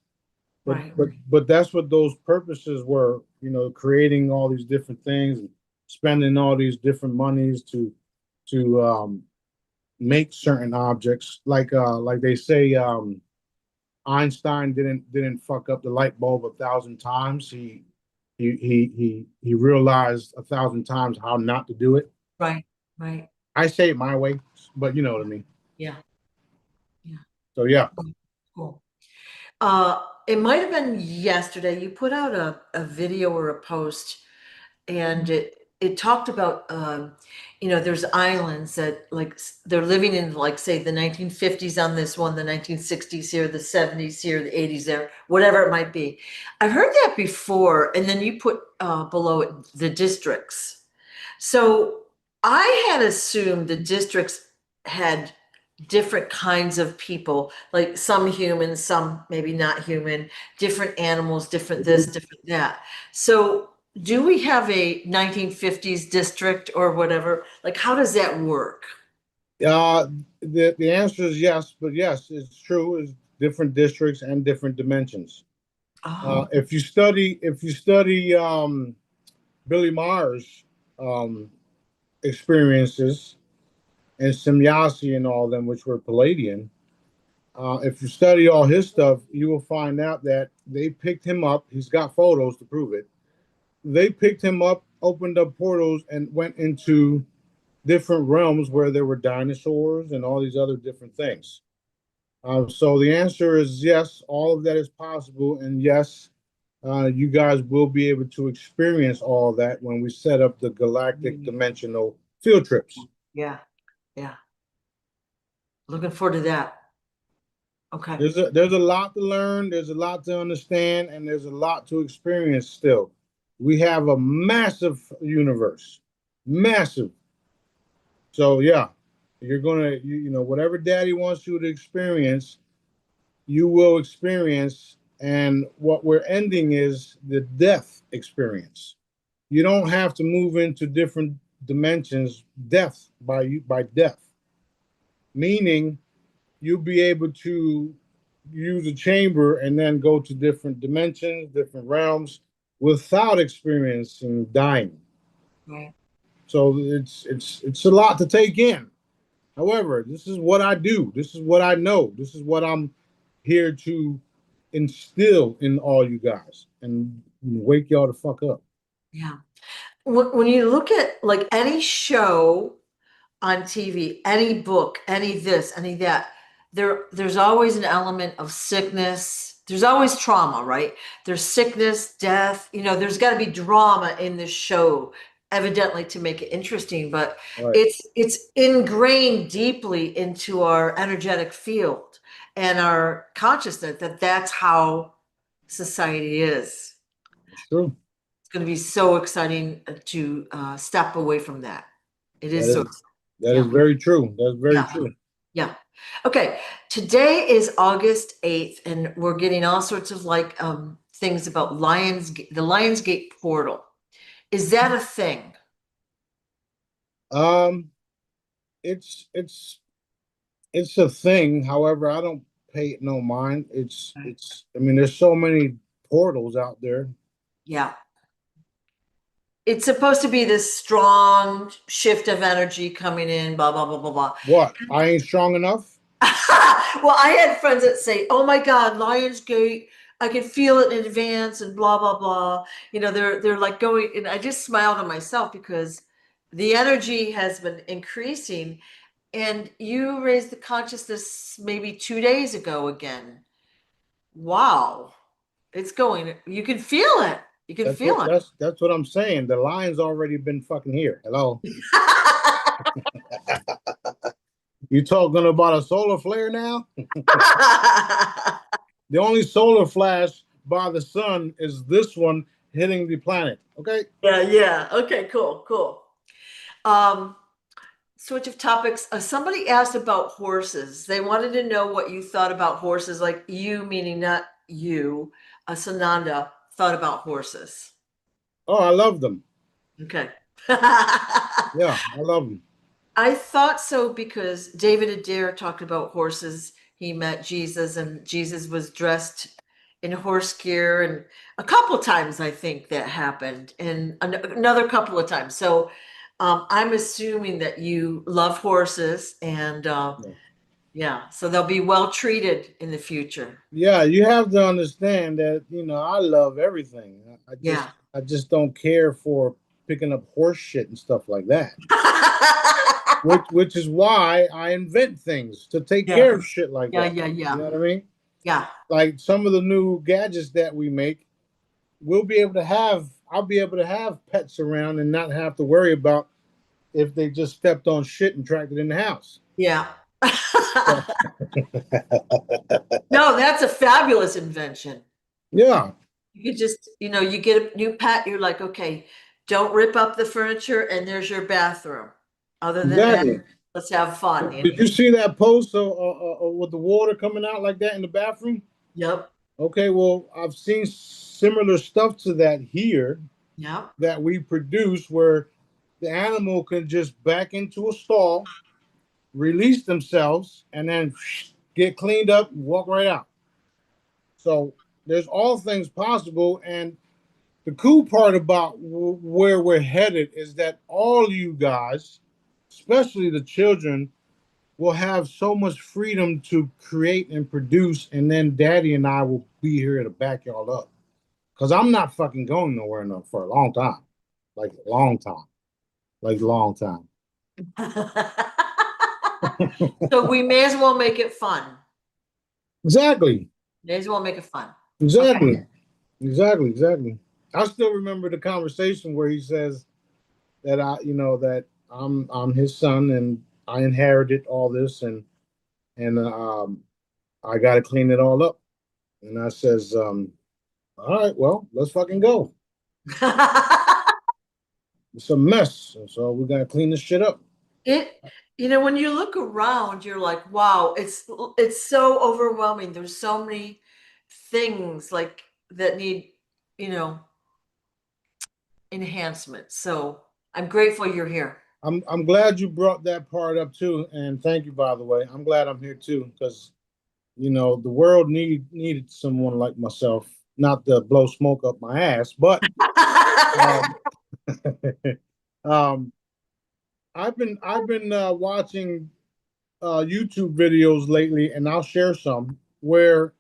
But right. but but that's what those purposes were, creating all these different things and spending all these different monies to make certain objects. Like they say, Einstein didn't fuck up the light bulb 1,000 times. He realized 1,000 times how not to do it. Right, right. I say it my way, but you know what I mean. Yeah, yeah. So yeah. Cool. It might have been yesterday. You put out a video or a post, and it talked about there's islands that like they're living in, like, say, the 1950s on this one, the 1960s here, the 70s here, the 80s there, whatever it might be. I've heard that before, and then you put below it the districts. So I had assumed the districts had different kinds of people, like some human, some maybe not human, different animals, different this, different that. So do we have a 1950s district or whatever? Like, how does that work? Uh, the answer is yes, but yes, it's true. Is different districts, and different dimensions. Oh, If you study Billy Maher's um, experiences and Semyasi and all them, which were Palladian, if you study all his stuff, you will find out that they picked him up. He's got photos to prove it. They picked him up, opened up portals, and went into different realms where there were dinosaurs and all these other different things. So the answer is yes, all of that is possible, and yes, you guys will be able to experience all of that when we set up the galactic dimensional field trips. yeah, yeah. Looking forward to that. Okay. There's a lot to learn, there's a lot to understand, and there's a lot to experience still. We have a massive universe, massive. So yeah, you're gonna you know whatever Daddy wants you to experience, you will experience. And what we're ending is the death experience. You don't have to move into different dimensions, death by death, meaning you'll be able to use a chamber and then go to different dimensions, different realms without experiencing dying. Right. So it's a lot to take in. However, this is what I do. This is what I know. This is what I'm here to instill in all you guys and wake y'all the fuck up. Yeah. When you look at like any show on TV, any book, any this, any that, there's always an element of sickness. There's always trauma, right? There's sickness, death. There's got to be drama in this show, evidently to make it interesting. But Right. it's ingrained deeply into our energetic field and our consciousness that's how society is. It's true. It's going to be so exciting to step away from that. It That is so is exciting. that is Yeah. very true. That's very Yeah. true. Yeah. Okay. Today is August 8th, and we're getting all sorts of things about the Lionsgate portal. Is that a thing? Um, it's a thing. However, I don't pay it no mind. Right. I mean, there's so many portals out there. Yeah. It's supposed to be this strong shift of energy coming in, blah, blah, blah, blah, blah. What? I ain't strong enough? Well, I had friends that say, "Oh my God, Lionsgate, I can feel it in advance," and blah blah blah. They're like going, and I just smiled at myself because the energy has been increasing, and you raised the consciousness maybe 2 days ago again. Wow, it's going. You can feel it. You can That's what feel it. that's what I'm saying. The lion's already been fucking here. Hello. You talking about a solar flare now? The only solar flash by the sun is this one hitting the planet. Okay. Yeah, yeah. Okay, cool, cool. Um, Switch of topics. Somebody asked about horses. They wanted to know what you thought about horses, like you, meaning not you, Sananda, thought about horses. Oh, I love them. Okay. Yeah, I love them. I thought so because David Adair talked about horses. He met Jesus, and Jesus was dressed in horse gear, and a couple times I think that happened, and another couple of times. So I'm assuming that you love horses, and Yeah. yeah, so they'll be well treated in the future. Yeah, you have to understand that, I love everything. I just Yeah. I just don't care for picking up horse shit and stuff like that. Which is why I invent things to take Yeah, care of shit like yeah, that. yeah, You yeah, know what I mean? yeah. Like some of the new gadgets that we make, I'll be able to have pets around and not have to worry about if they just stepped on shit and tracked it in the house. Yeah. So, No, that's a fabulous invention. yeah, You could just, you get a new pet, you're like, okay, don't rip up the furniture, and there's your bathroom. Other than that, exactly. let's have fun. Did you see that post with the water coming out like that in the bathroom? Yep, Okay, well, I've seen similar stuff to that here yep, that we produce where the animal can just back into a stall, release themselves, and then get cleaned up and walk right out. So there's all things possible. And the cool part about where we're headed is that all you guys, especially the children, will have so much freedom to create and produce. And then daddy and I will be here to back y'all up. Because I'm not fucking going nowhere for a long time. Like a long time. Like a long time. So we may as well make it fun. Exactly. May as well make it fun. Exactly. Okay. Exactly. I still remember the conversation where he says that that I'm his son and I inherited all this and I got to clean it all up. And I says, all right, well, let's fucking go. It's a mess, and so we got to clean this shit up. It, when you look around, you're like, wow, it's so overwhelming. There's so many things like that need, you know, enhancement. So I'm grateful you're here. I'm glad you brought that part up too, and thank you, by the way. I'm glad I'm here too because the world needed someone like myself, not to blow smoke up my ass, but um, um, I've been watching YouTube videos lately, and I'll share some where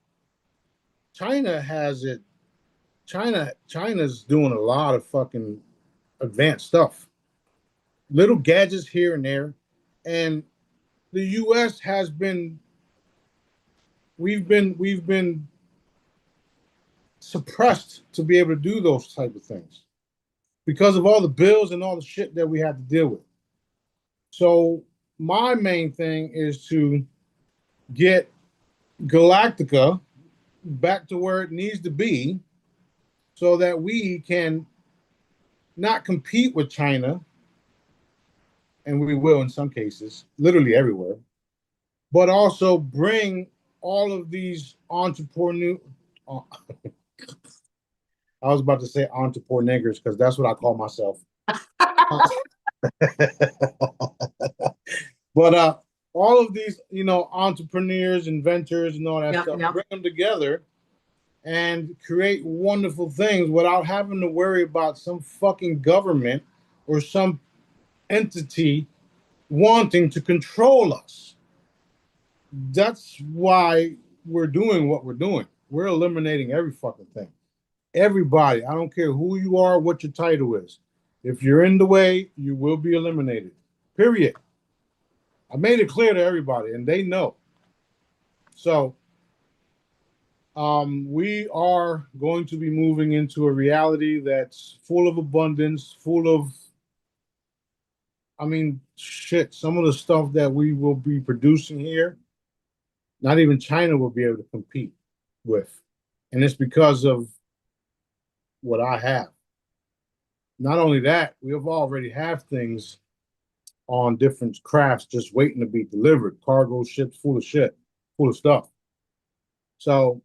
China has it. China's doing a lot of fucking advanced stuff, little gadgets here and there, and the U.S. has been we've been suppressed to be able to do those type of things because of all the bills and all the shit that we have to deal with. So my main thing is to get Galactica back to where it needs to be so that we can not compete with China, and we will in some cases, literally everywhere, but also bring all of these entrepreneur. I was about to say entrepreneur niggers because that's what I call myself. But all of these, entrepreneurs, inventors, and all that Yeah, stuff, yeah. bring them together and create wonderful things without having to worry about some fucking government or some entity wanting to control us. That's why we're doing what we're doing. We're eliminating every fucking thing. Everybody, I don't care who you are, what your title is. If you're in the way, you will be eliminated. Period. I made it clear to everybody, and they know. So, we are going to be moving into a reality that's full of abundance, full of, I mean, shit. Some of the stuff that we will be producing here, not even China will be able to compete with, and it's because of what I have. Not only that, we have already have things on different crafts just waiting to be delivered. Cargo ships full of shit, full of stuff. So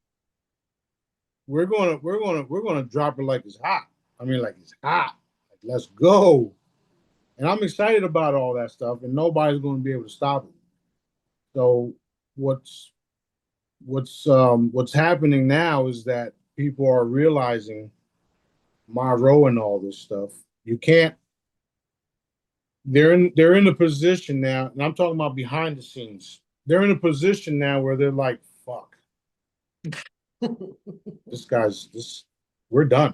we're gonna drop it like it's hot. I mean, like it's hot. Like, let's go. And I'm excited about all that stuff, and nobody's going to be able to stop it. So what's happening now is that people are realizing my role in all this stuff. You can't. They're in a position now, and I'm talking about behind the scenes. They're in a position now where they're like, "Fuck, this. We're done.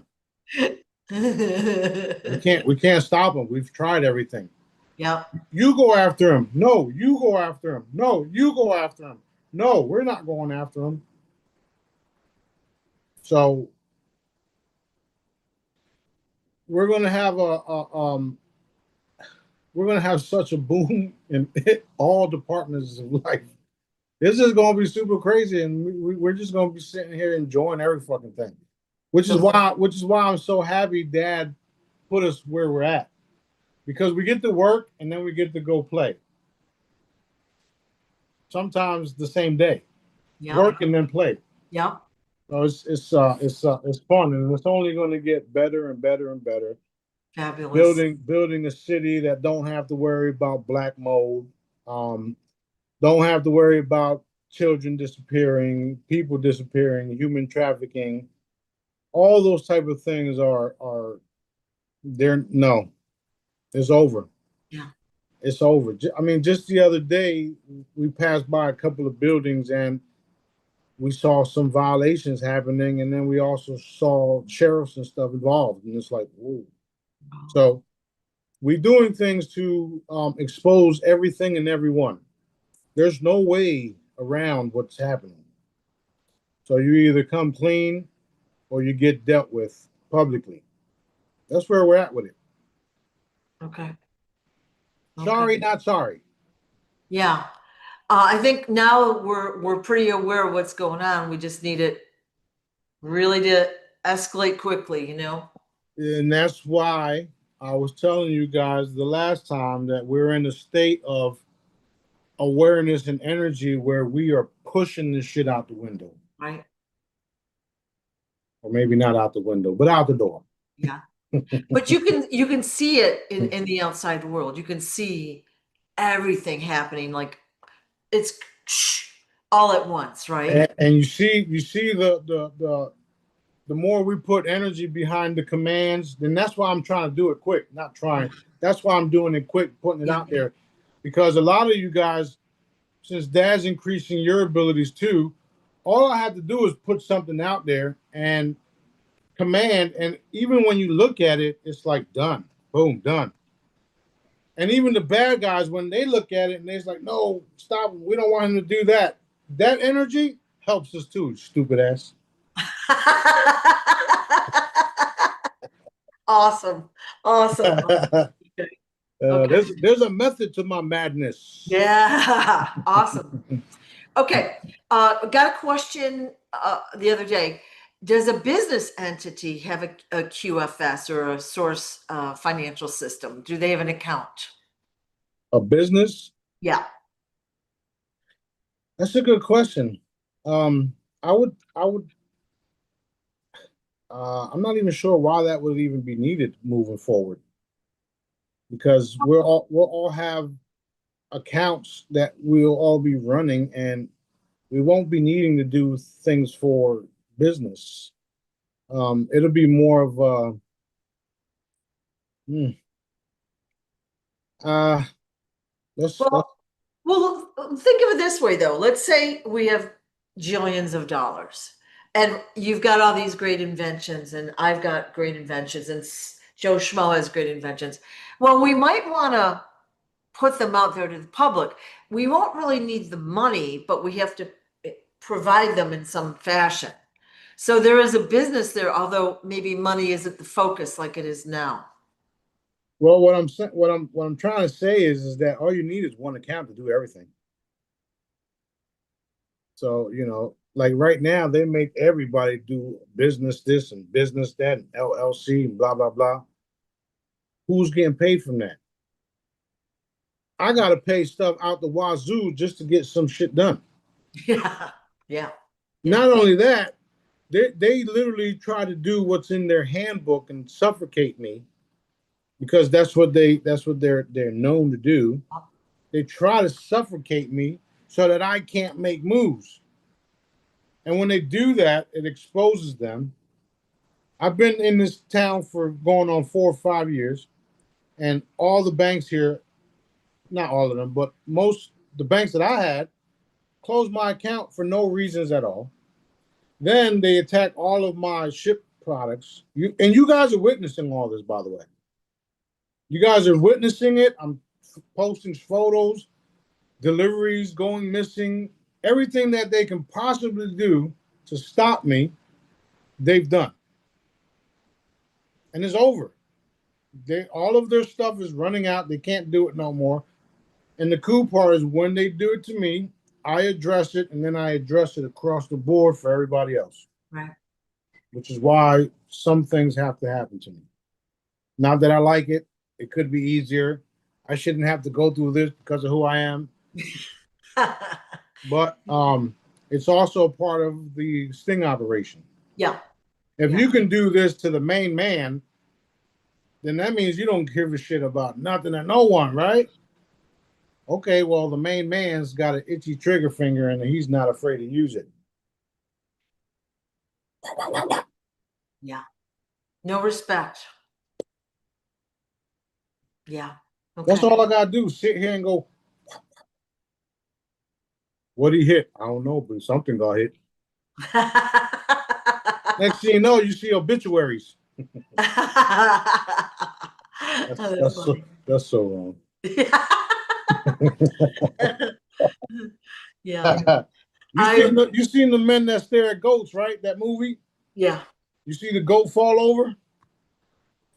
We can't stop him. We've tried everything. Yeah. You go after him. No, you go after him. No, you go after him. No, we're not going after him." So we're gonna have we're gonna have such a boom in all departments of life. This is gonna be super crazy, and we're just gonna be sitting here enjoying every fucking thing. Which is why I'm so happy Dad put us where we're at. Because we get to work and then we get to go play. Sometimes the same day. Yeah. Work and then play. Yeah. So it's fun, and it's only going to get better and better and better. Fabulous. Building a city that don't have to worry about black mold, don't have to worry about children disappearing, people disappearing, human trafficking, all those type of things are they're no, it's over. Yeah. It's over. I mean, just the other day, we passed by a couple of buildings and we saw some violations happening, and then we also saw sheriffs and stuff involved, and it's like, whoa. So we're doing things to expose everything and everyone. There's no way around what's happening. So you either come clean or you get dealt with publicly. That's where we're at with it. Okay. Okay. Sorry, not sorry. Yeah. I think now we're pretty aware of what's going on. We just need it really to escalate quickly, you know? And that's why I was telling you guys the last time that we're in a state of awareness and energy where we are pushing this shit out the window. Right. Or maybe not out the window, but out the door. Yeah. But you can see it in the outside world. You can see everything happening like it's all at once, right? And you see the more we put energy behind the commands, then that's why I'm trying to do it quick, not trying. That's why I'm doing it quick, putting it Yeah. out there. Because a lot of you guys, since Dad's increasing your abilities too, all I have to do is put something out there and command. And even when you look at it, it's like done, boom, done. And even the bad guys, when they look at it and they're like, no, stop, we don't want him to do that. That energy helps us too, stupid ass. Awesome. Awesome. Okay. Okay. There's a method to my madness. Yeah. Awesome. Okay. Got a question the other day. Does a business entity have a QFS or a source financial system? Do they have an account? A business? Yeah. That's a good question. I would. I'm not even sure why that would even be needed moving forward, because we'll all have accounts that we'll all be running, and we won't be needing to do things for business. It'll be more of a. Hmm, uh, let's. Well, think of it this way, though. Let's say we have jillions of dollars, and you've got all these great inventions, and I've got great inventions, and Joe Schmo has great inventions. Well, we might want to put them out there to the public. We won't really need the money, but we have to provide them in some fashion. So there is a business there, although maybe money isn't the focus like it is now. Well, what I'm saying, what I'm trying to say is that all you need is one account to do everything. So, like right now, they make everybody do business this and business that and LLC and blah, blah, blah. Who's getting paid from that? I got to pay stuff out the wazoo just to get some shit done. Yeah, yeah, yeah. Not only that, they literally try to do what's in their handbook and suffocate me, because that's what they're known to do. They try to suffocate me so that I can't make moves. And when they do that, it exposes them. I've been in this town for going on 4 or 5 years, and all the banks here, not all of them, but most the banks that I had closed my account for no reasons at all. Then they attack all of my ship products. You guys are witnessing all this, by the way. You guys are witnessing it. I'm posting photos, deliveries going missing, everything that they can possibly do to stop me, they've done. And it's over. All of their stuff is running out. They can't do it no more. And the cool part is when they do it to me, I address it, and then I address it across the board for everybody else. Right. Which is why some things have to happen to me. Not that I like it. It could be easier. I shouldn't have to go through this because of who I am. But it's also part of the sting operation. Yeah. If Yeah. you can do this to the main man, then that means you don't give a shit about nothing and no one, right? Okay, well, the main man's got an itchy trigger finger and he's not afraid to use it. Yeah. No respect. Yeah. That's Okay. all I gotta do. Sit here and go, what he hit? I don't know, but something got hit. Next thing you know, you see obituaries. That's That's that's so funny. that's so wrong. Yeah. You I you seen the men that stare at goats, right? That movie. yeah. You see the goat fall over.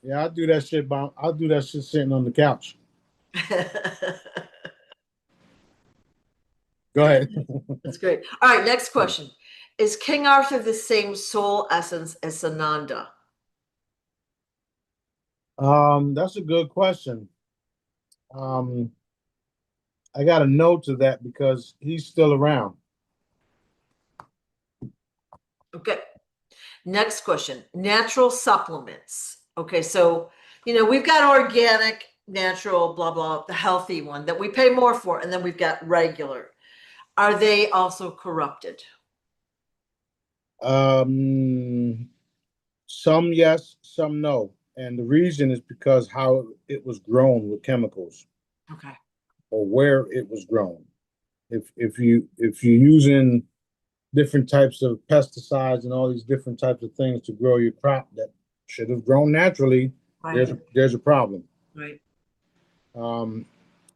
Yeah, I'll do that shit sitting on the couch. Go ahead. That's great. All right, next question. Is King Arthur the same soul essence as Sananda? That's a good question. Um, I got a no to that because he's still around. Okay. Next question. Natural supplements. Okay, so we've got organic, natural, blah blah, the healthy one that we pay more for, and then we've got regular. Are they also corrupted? Um, some yes, some no, and the reason is because how it was grown with chemicals Okay. or where it was grown. If you're using different types of pesticides and all these different types of things to grow your crop that should have grown naturally, Right. there's a problem. Right. Um,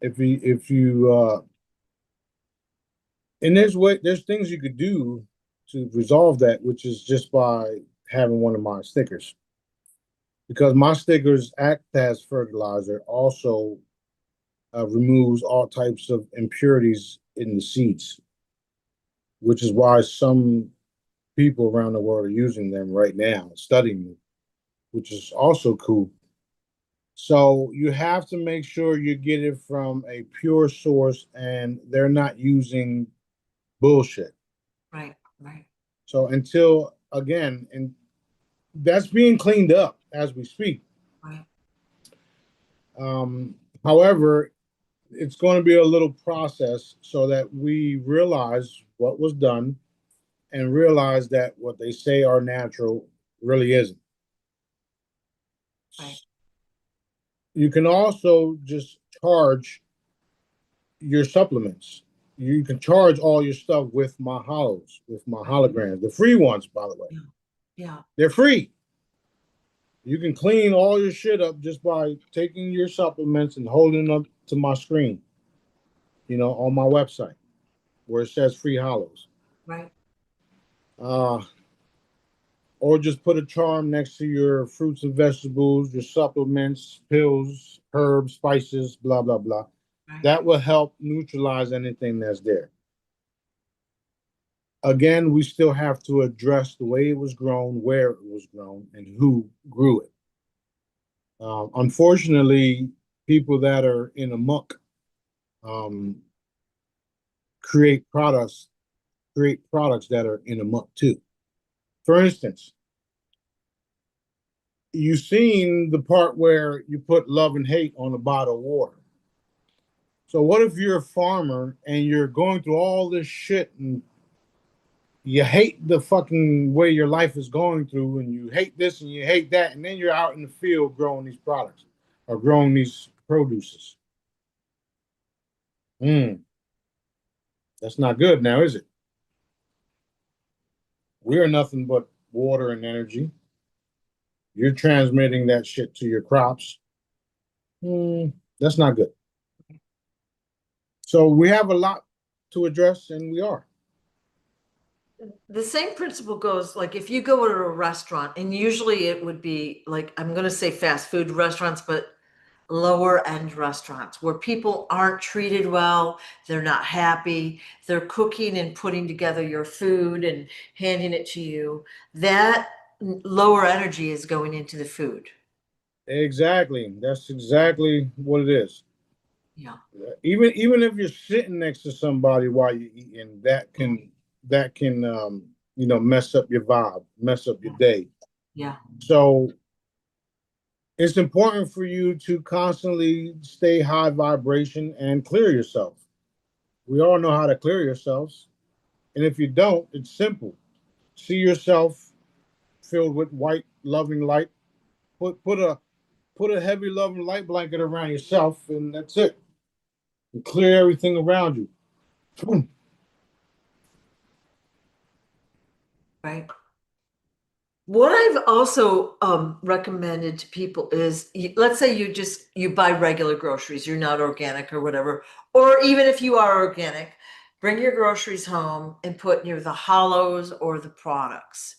if you and there's things you could do to resolve that, which is just by having one of my stickers. Because my stickers act as fertilizer, also removes all types of impurities in the seeds, which is why some people around the world are using them right now, studying them, which is also cool. So you have to make sure you get it from a pure source and they're not using bullshit. Right. Right. So until again, and that's being cleaned up as we speak. Right. Um, However, it's going to be a little process so that we realize what was done and realize that what they say are natural really isn't. Right. You can also just charge your supplements. You can charge all your stuff with my hollows, with my Right. holograms, the free ones, by the way. Yeah. Yeah. They're free. You can clean all your shit up just by taking your supplements and holding them up to my screen, on my website where it says free hollows. Right. Uh, or just put a charm next to your fruits and vegetables, your supplements, pills, herbs, spices, blah, blah, blah. Right. That will help neutralize anything that's there. Again, we still have to address the way it was grown, where it was grown, and who grew it. Unfortunately, people that are in a muck um, create products that are in a muck too. For instance, you've seen the part where you put love and hate on a bottle of water. So what if you're a farmer and you're going through all this shit and you hate the fucking way your life is going through and you hate this and you hate that, and then you're out in the field growing these products or growing these produces. That's not good now, is it? We're nothing but water and energy. You're transmitting that shit to your crops. That's not good. So we have a lot to address, and we are. The same principle goes like if you go to a restaurant, and usually it would be like, I'm going to say fast food restaurants, but lower end restaurants where people aren't treated well, they're not happy, they're cooking and putting together your food and handing it to you. That lower energy is going into the food. Exactly. That's exactly what it is. Yeah. Even if you're sitting next to somebody while you're eating, that can mess up your vibe, mess up your day. Yeah. So It's important for you to constantly stay high vibration and clear yourself. We all know how to clear yourselves. And if you don't, it's simple. See yourself filled with white, loving light. Put a heavy, loving light blanket around yourself, and that's it. And clear everything around you. Right. What I've also recommended to people is, let's say you buy regular groceries, you're not organic or whatever, or even if you are organic, bring your groceries home and put near the hollows or the products.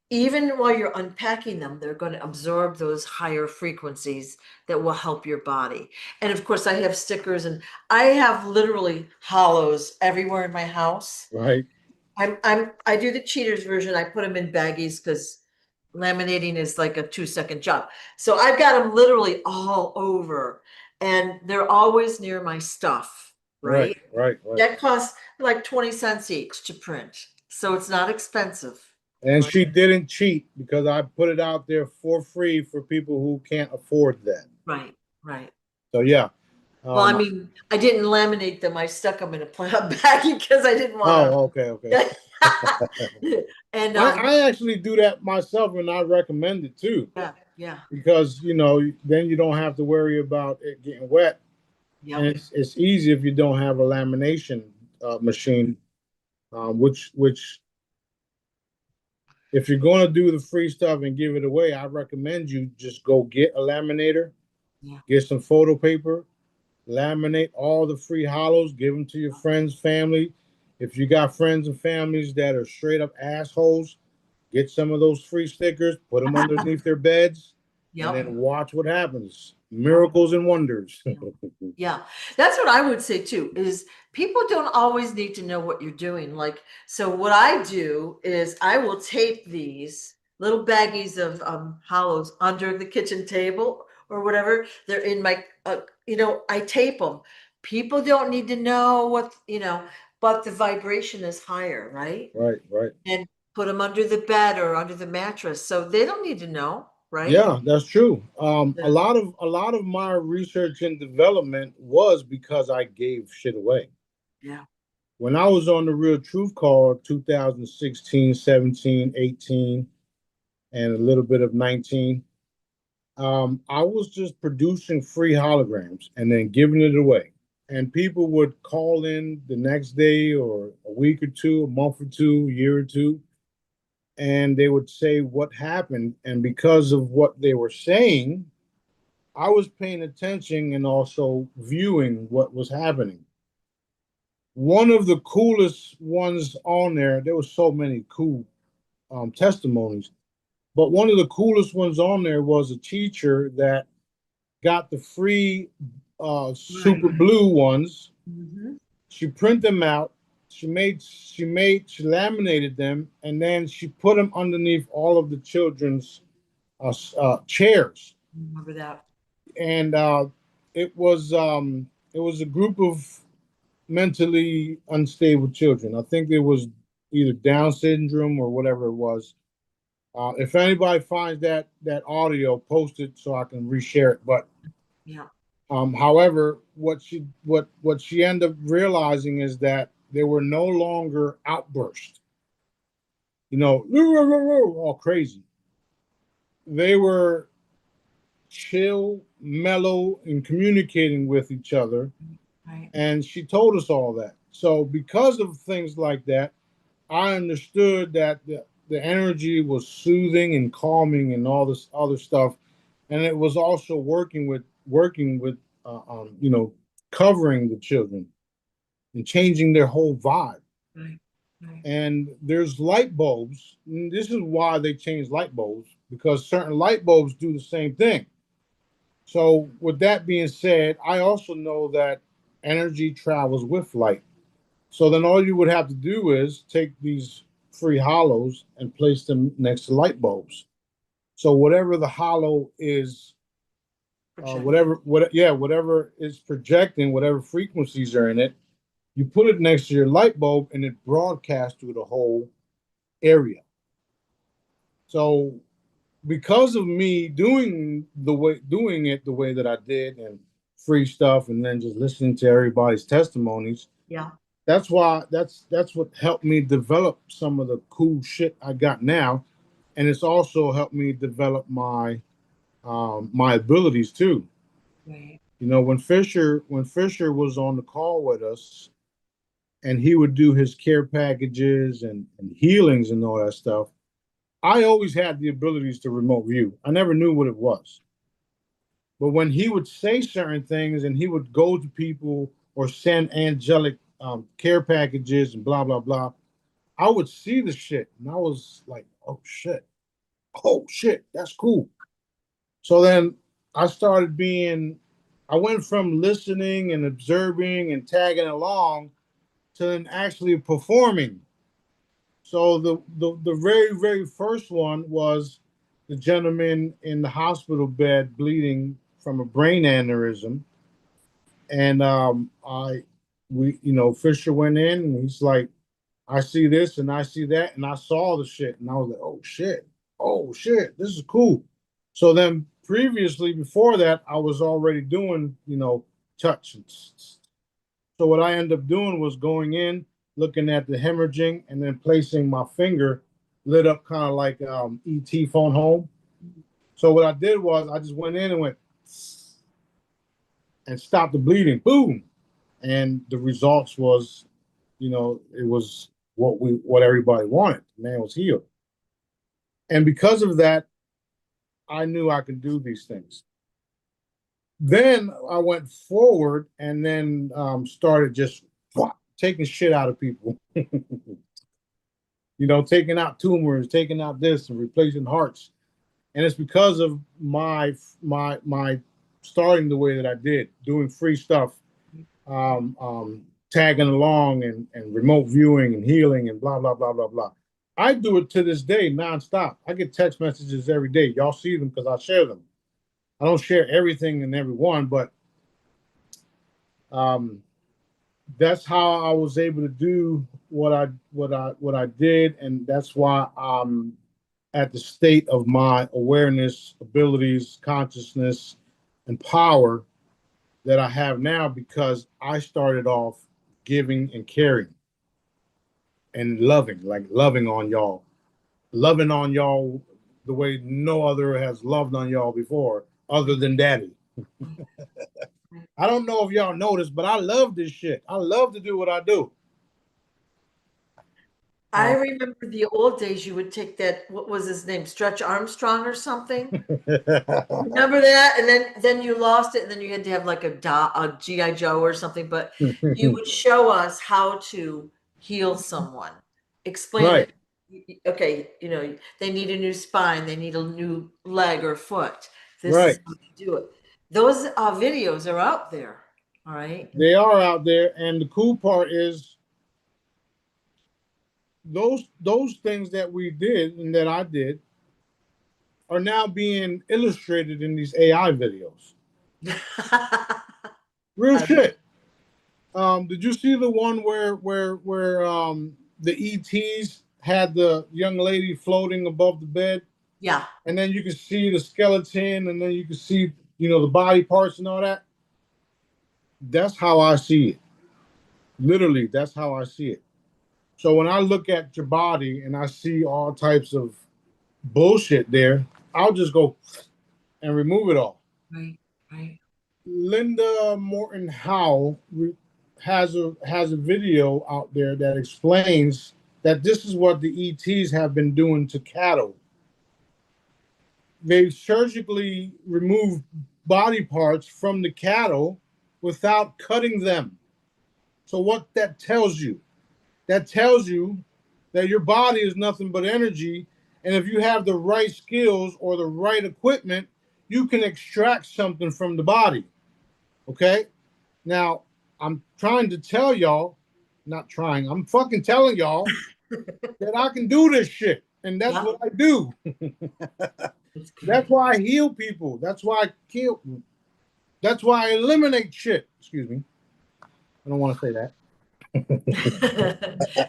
Even while you're unpacking them, they're going to absorb those higher frequencies that will help your body. And of course, I have stickers, and I have literally hollows everywhere in my house. Right. I do the cheaters version. I put them in baggies because laminating is like a 2-second job. So I've got them literally all over, and they're always near my stuff, Right. right? Right. Right. That costs like 20 cents each to print. So it's not expensive, And right? she didn't cheat because I put it out there for free for people who can't afford that. Right, right. So yeah. Well, I Um, mean, I didn't laminate them. I stuck them in a plant baggie because I didn't want oh, okay, okay. to. And I actually do that myself, and I recommend it too yeah, yeah, because then you don't have to worry about it getting wet, and yep. it's easy if you don't have a lamination machine. Which if you're going to do the free stuff and give it away, I recommend you just go get a laminator, Yeah. get some photo paper, laminate all the free hollows, give them to your friends, family. If you got friends and families that are straight up assholes, get some of those free stickers, put them underneath their beds, and Yep. then watch what happens. Yep. Miracles and wonders. Yeah, that's what I would say too, is people don't always need to know what you're doing. Like, so what I do is I will tape these little baggies of hollows under the kitchen table or whatever. They're in my, I tape them. People don't need to know but the vibration is higher, right? Right, right. And put them under the bed or under the mattress. So they don't need to know, right? Yeah, that's true. Yeah. A lot of my research and development was because I gave shit away. Yeah. When I was on the Real Truth Call 2016, 17, 18, and a little bit of 19, I was just producing free holograms and then giving it away. And people would call in the next day or a week or two, a month or two, a year or two, and they would say what happened. And because of what they were saying, I was paying attention and also viewing what was happening. One of the coolest ones on there were so many cool testimonies, but one of the coolest ones on there was a teacher that got the free super Right. blue ones. Mhm. She printed them out. She laminated them, and then she put them underneath all of the children's chairs. Remember that. And it was a group of mentally unstable children. I think it was either Down syndrome or whatever it was. If anybody finds that audio, post it so I can reshare it. But Yeah. however, what she ended up realizing is that they were no longer outbursts, all crazy. They were chill, mellow, and communicating with each other. Right. And she told us all that. So because of things like that, I understood that the energy was soothing and calming and all this other stuff, and it was also working with covering the children and changing their whole vibe. Right. Right. And there's light bulbs. And this is why they changed light bulbs because certain light bulbs do the same thing. So with that being said, I also know that energy travels with light. So then all you would have to do is take these free hollows and place them next to light bulbs. So whatever the hollow is, Projecting. whatever is projecting, whatever frequencies are in it, you put it next to your light bulb and it broadcasts through the whole area. So because of me doing it the way that I did, and free stuff, and then just listening to everybody's testimonies. Yeah. That's why that's what helped me develop some of the cool shit I got now, and it's also helped me develop my abilities too. Right. You know, when Fisher was on the call with us, and he would do his care packages and healings and all that stuff, I always had the abilities to remote view. I never knew what it was. But when he would say certain things and he would go to people or send angelic care packages and blah, blah, blah, I would see the shit. And I was like, oh shit, that's cool. So then I started I went from listening and observing and tagging along to then actually performing. So the very, very first one was the gentleman in the hospital bed bleeding from a brain aneurysm. And Fisher went in and he's like, I see this and I see that, and I saw the shit, and I was like, oh shit, this is cool. So then previously, before that, I was already doing, touch. So what I ended up doing was going in, looking at the hemorrhaging, and then placing my finger lit up kind of like ET phone home. So what I did was I just went in and went and stopped the bleeding. Boom. And the results was, it was what everybody wanted. The man was healed. And because of that, I knew I could do these things. Then I went forward and then started just taking shit out of people. Taking out tumors, taking out this and replacing hearts. And it's because of my starting the way that I did, doing free stuff, tagging along and remote viewing and healing and blah, blah, blah, blah, blah. I do it to this day nonstop. I get text messages every day. Y'all see them because I share them. I don't share everything and everyone, but that's how I was able to do what I did, and that's why I'm at the state of my awareness, abilities, consciousness, and power that I have now, because I started off giving and caring and loving on y'all the way no other has loved on y'all before, other than Daddy. I don't know if y'all noticed, but I love this shit. I love to do what I do. I remember the old days you would take that, what was his name? Stretch Armstrong or something? Remember that? And then you lost it, and then you had to have like a GI Joe or something, but you would show us how to heal someone. Explain Right, it. Okay, they need a new spine, they need a new leg or foot. This is right. how you do it. Those videos are out there. All right. They are out there, and the cool part is those things that we did and that I did are now being illustrated in these AI videos. Real shit. Did you see the one where the ETs had the young lady floating above the bed, Yeah. and then you can see the skeleton, and then you can see the body parts and all that? That's how I see it. Literally, that's how I see it. So when I look at your body and I see all types of bullshit there, I'll just go and remove it all. Right. Right. Linda Morton Howe has a video out there that explains that this is what the ETs have been doing to cattle. They surgically remove body parts from the cattle without cutting them. So what that tells you? That tells you that your body is nothing but energy, and if you have the right skills or the right equipment, you can extract something from the body. Okay? Now, I'm trying to tell y'all, not trying, I'm fucking telling y'all that I can do this shit. And that's Yeah. what I do. That's That's great. why I heal people. That's why I kill. That's why I eliminate shit. Excuse me. I don't want to say that.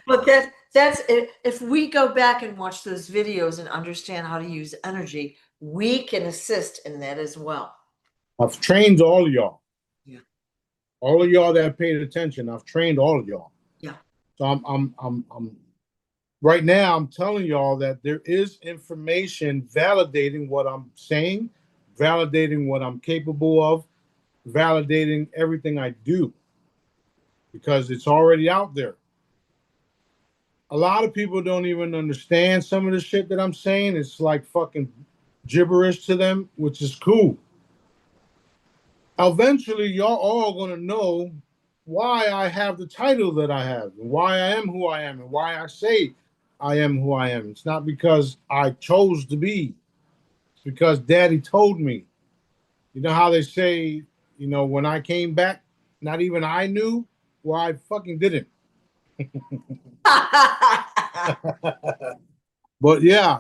But that's it. If we go back and watch those videos and understand how to use energy, we can assist in that as well. I've trained all of y'all. Yeah. All of y'all that paid attention, I've trained all of y'all. Yeah. So I'm right now I'm telling y'all that there is information validating what I'm saying, validating what I'm capable of, validating everything I do, because it's already out there. A lot of people don't even understand some of the shit that I'm saying. It's like fucking gibberish to them, which is cool. Eventually, y'all all gonna know why I have the title that I have, and why I am who I am, and why I say I am who I am. It's not because I chose to be. It's because Daddy told me. You know how they say, when I came back, not even I knew. Well, I fucking didn't. But yeah,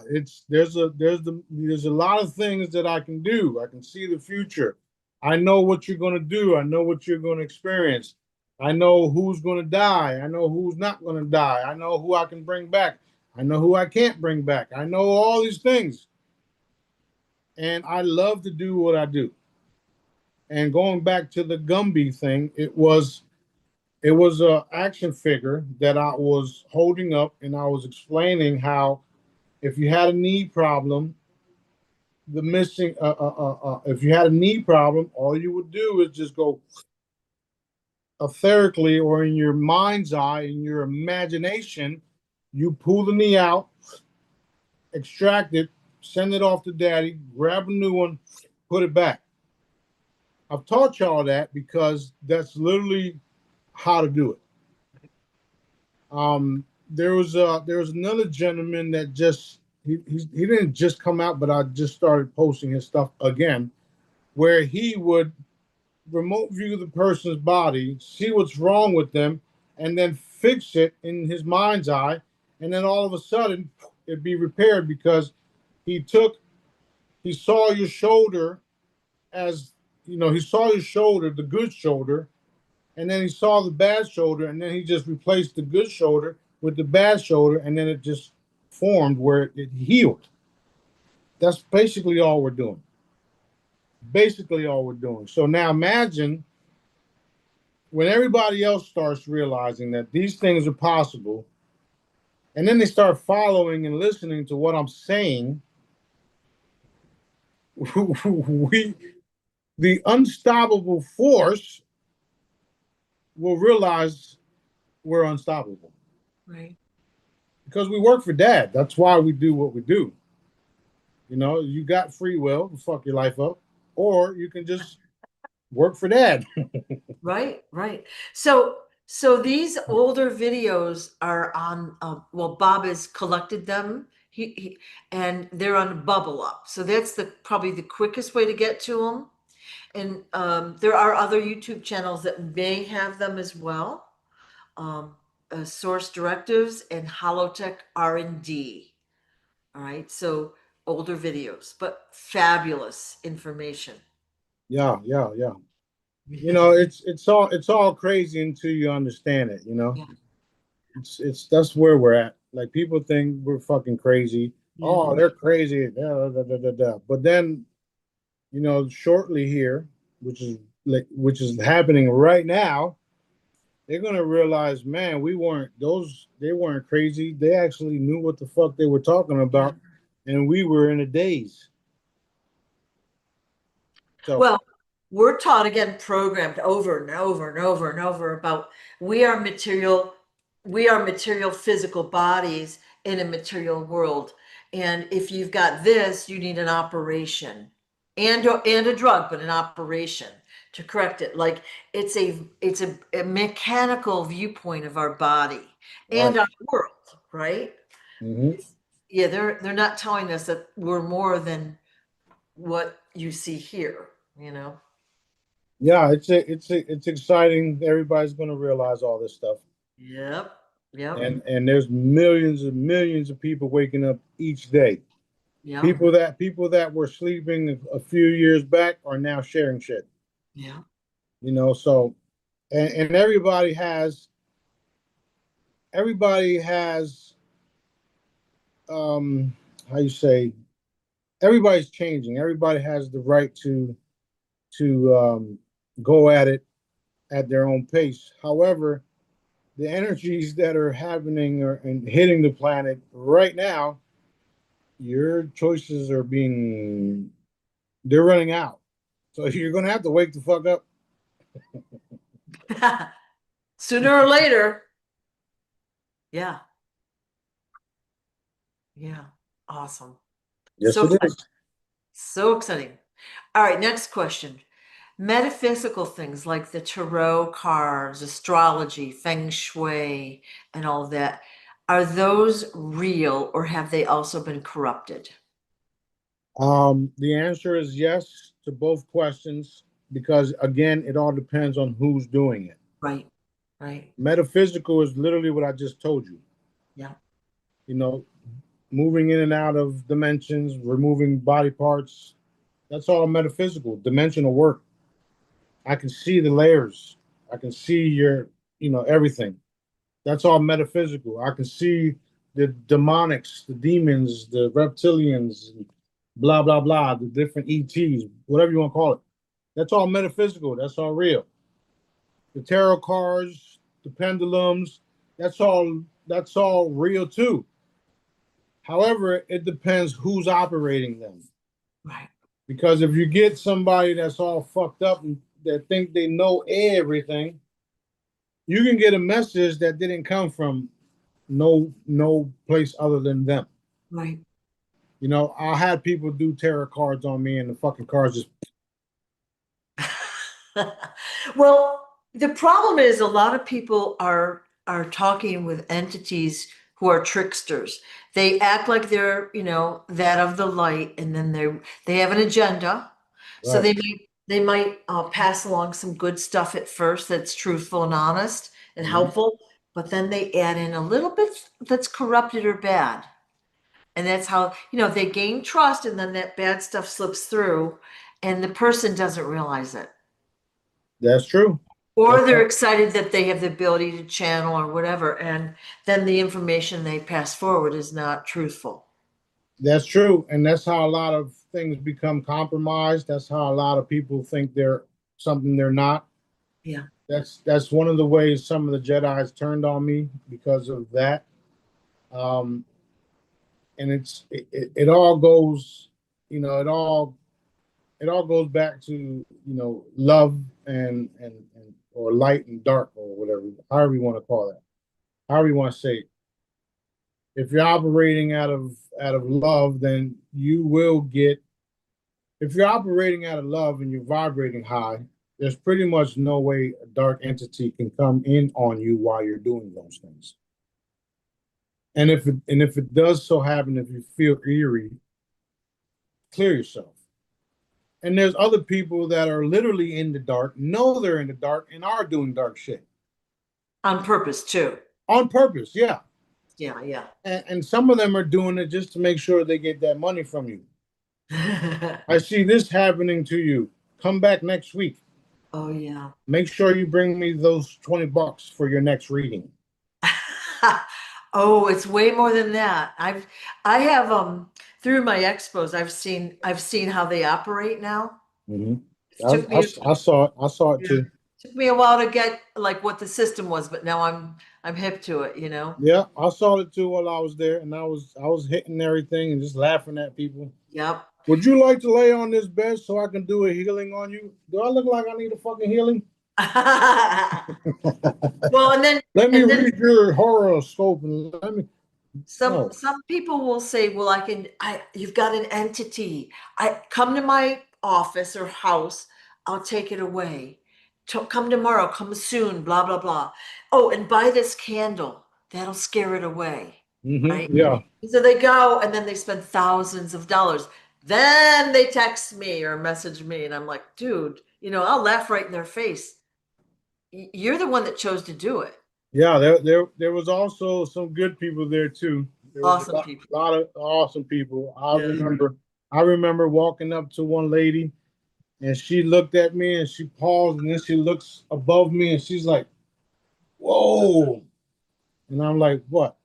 there's a lot of things that I can do. I can see the future. I know what you're gonna do. I know what you're gonna experience. I know who's gonna die. I know who's not gonna die. I know who I can bring back. I know who I can't bring back. I know all these things. And I love to do what I do. And going back to the Gumby thing, it was a action figure that I was holding up and I was explaining how if you had a knee problem, if you had a knee problem, all you would do is just go etherically or in your mind's eye, in your imagination, you pull the knee out, extract it, send it off to daddy, grab a new one, put it back. I've taught y'all that because that's literally how to do it. There was another gentleman that he didn't just come out, but I just started posting his stuff again, where he would remote view the person's body, see what's wrong with them, and then fix it in his mind's eye, and then all of a sudden it'd be repaired because he took he saw your shoulder as he saw your shoulder, the good shoulder, and then he saw the bad shoulder, and then he just replaced the good shoulder with the bad shoulder, and then it just formed where it healed. That's basically all we're doing. Basically all we're doing. So now imagine when everybody else starts realizing that these things are possible, and then they start following and listening to what I'm saying, we the unstoppable force will realize we're unstoppable. Right. Because we work for dad. That's why we do what we do. You got free will to fuck your life up, or you can just work for dad. Right, right. So these older videos are on. Well, Bob has collected them. And they're on Bubble Up. So that's probably the quickest way to get to them. And there are other YouTube channels that may have them as well. Source Directives and Holotech R&D. All right, so older videos, but fabulous information. Yeah, yeah, yeah. It's all crazy until you understand it. Yeah, It's that's where we're at. Like people think we're fucking crazy. yeah, Oh, they're crazy. But then, shortly here, which is happening right now, they're gonna realize, man, they weren't crazy. They actually knew what the fuck they were talking yeah. about, and we were in a daze. So Well, we're taught again, programmed over and over and over and over about we are material, we are material physical bodies in a material world. And if you've got this, you need an operation and a drug, but an operation to correct it. Like it's a mechanical viewpoint of our body and right. our world, right? Hmm. Yeah, they're not telling us that we're more than what you see here, you know. Yeah, it's exciting. Everybody's gonna realize all this stuff. Yep. Yep. And there's millions and millions of people waking up each day. Yep. People that were sleeping a few years back are now sharing shit. Yeah. So and everybody has how you say everybody's changing. Everybody has the right to go at it at their own pace. However, the energies that are happening and hitting the planet right now, your choices are being they're running out. So you're gonna have to wake the fuck up. Sooner or later. Yeah. Yeah. Awesome. Yes, So it exciting. is. So exciting. All right, next question. Metaphysical things like the tarot cards, astrology, feng shui, and all of that, are those real or have they also been corrupted? The answer is yes to both questions because again, it all depends on who's doing it. Right. Right. Metaphysical is literally what I just told you. Yeah. You know, moving in and out of dimensions, removing body parts. That's all metaphysical, dimensional work. I can see the layers. I can see everything. That's all metaphysical. I can see the demonics, the demons, the reptilians, blah, blah, blah, the different ETs, whatever you want to call it. That's all metaphysical. That's all real. The tarot cards, the pendulums, that's all real too. However, it depends who's operating them. Right. Because if you get somebody that's all fucked up and that think they know everything, you can get a message that didn't come from no place other than them. Right. I had people do tarot cards on me, and the fucking cards just Well, the problem is a lot of people are talking with entities who are tricksters. They act like they're, that of the light, and then they have an agenda. So right. they might pass along some good stuff at first that's truthful and honest and Mhm. helpful, but then they add in a little bit that's corrupted or bad. And that's how, they gain trust and then that bad stuff slips through and the person doesn't realize it. That's true. That's Or they're excited that they have the ability to channel or whatever, and then the information they pass forward is not truthful. that's true, and that's how a lot of things become compromised. That's how a lot of people think they're something they're not. Yeah. That's one of the ways some of the Jedi's turned on me because of that. Um, and it all goes, it all goes back to love and or light and dark or whatever, however you want to call that, however you want to say it. If you're operating out of love, then you will get. If you're operating out of love and you're vibrating high, there's pretty much no way a dark entity can come in on you while you're doing those things. And if it does so happen, if you feel eerie, clear yourself. And there's other people that are literally in the dark, know they're in the dark, and are doing dark shit On purpose too. on purpose. Yeah, Yeah, yeah. and some of them are doing it just to make sure they get that money from you. I see this happening to you. Come back next week. Oh yeah. Make sure you bring me those $20 for your next reading. Oh, it's way more than that. I have through my expos I've seen how they operate now. Mm-hmm. It took me I saw it. I saw it yeah, too. took me a while to get like what the system was, but now I'm hip to it. Yeah, I saw it too while I was there, and I was hitting everything and just laughing at people. Yep. Would you like to lay on this bed so I can do a healing on you? Do I look like I need a fucking healing? Well, and then Let me and then read your horoscope and let me. some No. some people will say, "Well, you've got an entity. I come to my office or house, I'll take it away. Come tomorrow, come soon, blah blah blah. Oh, and buy this candle. That'll scare it away." Right? Yeah. So they go and then they spend thousands of dollars. Then they text me or message me, and I'm like, dude, I'll laugh right in their face. You're the one that chose to do it. Yeah, there was also some good people there too. There was a Awesome lot, people. lot of awesome people. I Yeah. remember I remember walking up to one lady and she looked at me and she paused and then she looks above me and she's like, "Whoa." And I'm like, "What?"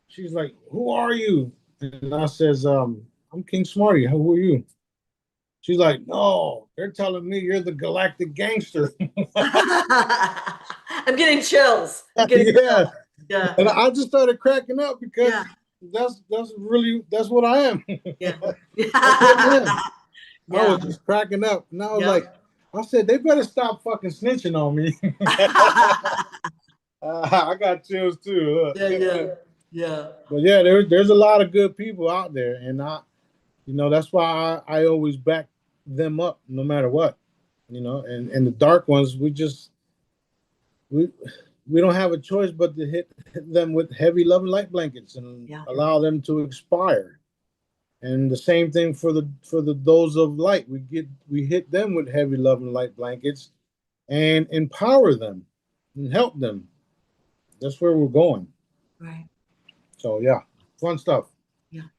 She's like, "Who are you?" And I says, I'm King Smarty. Who are you? She's like, no, they're telling me you're the galactic gangster. I'm getting chills. I'm getting Yeah. chills. Yeah. And I just started cracking up Yeah. because that's what I am. Yeah. That's what I am. I Yeah. was just cracking up. And I was Yeah. like, I said, they better stop fucking snitching on me. I got chills too. Yeah. Yeah. Yeah. But yeah, there's a lot of good people out there, and that's why I always back them up no matter what. And the dark ones, we we don't have a choice but to hit them with heavy love and light blankets and Yeah. allow them to expire. And the same thing for the those of light. We hit them with heavy love and light blankets and empower them and help them. That's where we're going. Right. So yeah, fun stuff. Yeah.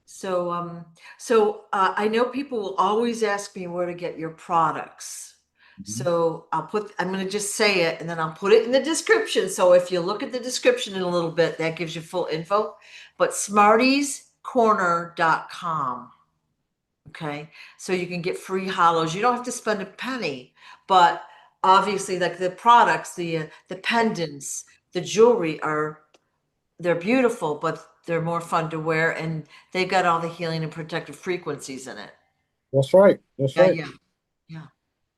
So I know people will always ask me where to get your products. Mhm. So I'm going to just say it and then I'll put it in the description. So if you look at the description in a little bit, that gives you full info. But smartiescorner.com. Okay. So you can get free hollows. You don't have to spend a penny, but obviously like the products, the pendants, the jewelry they're beautiful, but they're more fun to wear and they've got all the healing and protective frequencies in it. That's right. That's Yeah, right. yeah, yeah.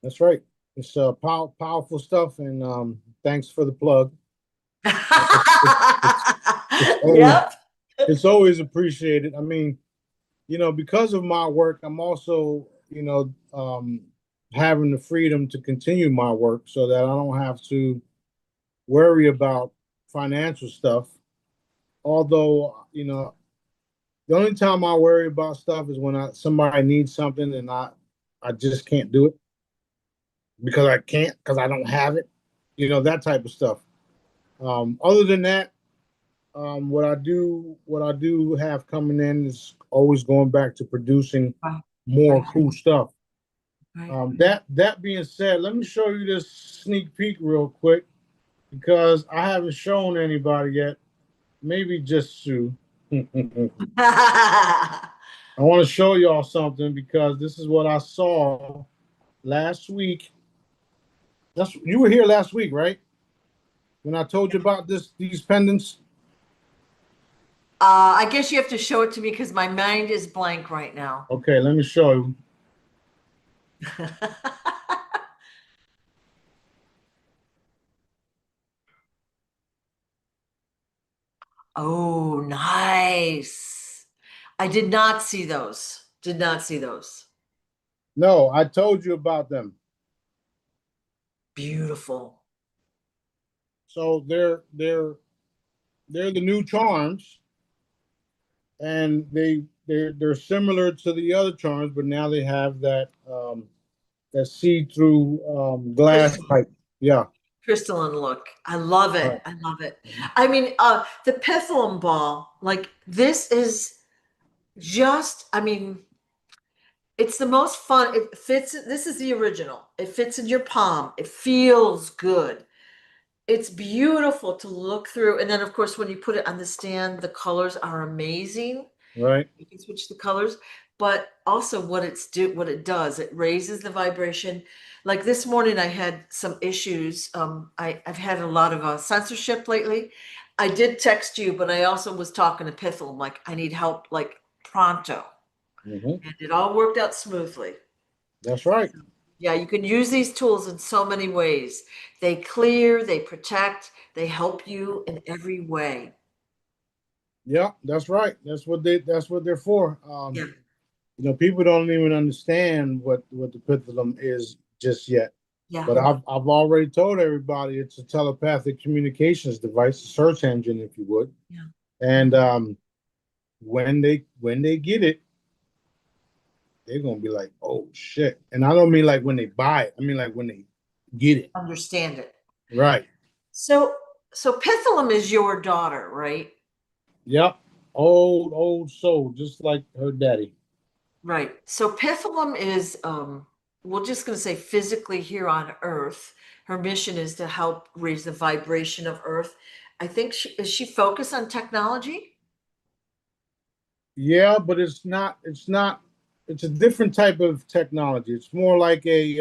That's right. It's powerful stuff, and thanks for the plug. It's, it's always Yep. it's always appreciated. I mean, because of my work, I'm also, having the freedom to continue my work so that I don't have to worry about financial stuff. Although, the only time I worry about stuff is when somebody needs something and I just can't do it because I can't because I don't have it. That type of stuff. Other than that, what I do have coming in is always going back to producing Right, more right, cool stuff. right. That being said, let me show you this sneak peek real quick because I haven't shown anybody yet. Maybe just Sue. I want to show y'all something because this is what I saw last week. You were here last week, right? When I told you about these pendants. I guess you have to show it to me because my mind is blank right now. Okay, let me show you. Oh, nice. I did not see those. Did not see those. No, I told you about them. Beautiful. So they're the new charms, and they're similar to the other charms, but now they have that see-through glass Crystal, type. Yeah. crystalline look. I love All it. right. I love it. I mean, the Pitholem ball, like this is just, I mean, it's the most fun. It fits. This is the original. It fits in your palm. It feels good. It's beautiful to look through. And then, of course, when you put it on the stand, the colors are amazing. Right. You can switch the colors, but also what it does, it raises the vibration. Like this morning, I had some issues. I've had a lot of censorship lately. I did text you, but I also was talking to Pithel. Like I need help, like pronto, Hmm. and it all worked out smoothly. That's right. Yeah, you can use these tools in so many ways. They clear, they protect, they help you in every way. Yeah, that's right. That's what they're for. Yeah, People don't even understand what the pendulum is just yet. yeah, But I've already told everybody it's a telepathic communications device, a search engine, if you would. yeah, And when they get it, they're gonna be like, "Oh shit!" And I don't mean like when they buy it. I mean like when they get it. understand it. Right. So, so Pitholem is your daughter, right? Yep. Old soul, just like her daddy. Right. So Pitholem is, we're just going to say physically here on Earth. Her mission is to help raise the vibration of Earth. I think is she focused on technology? Yeah, but it's a different type of technology. It's more like a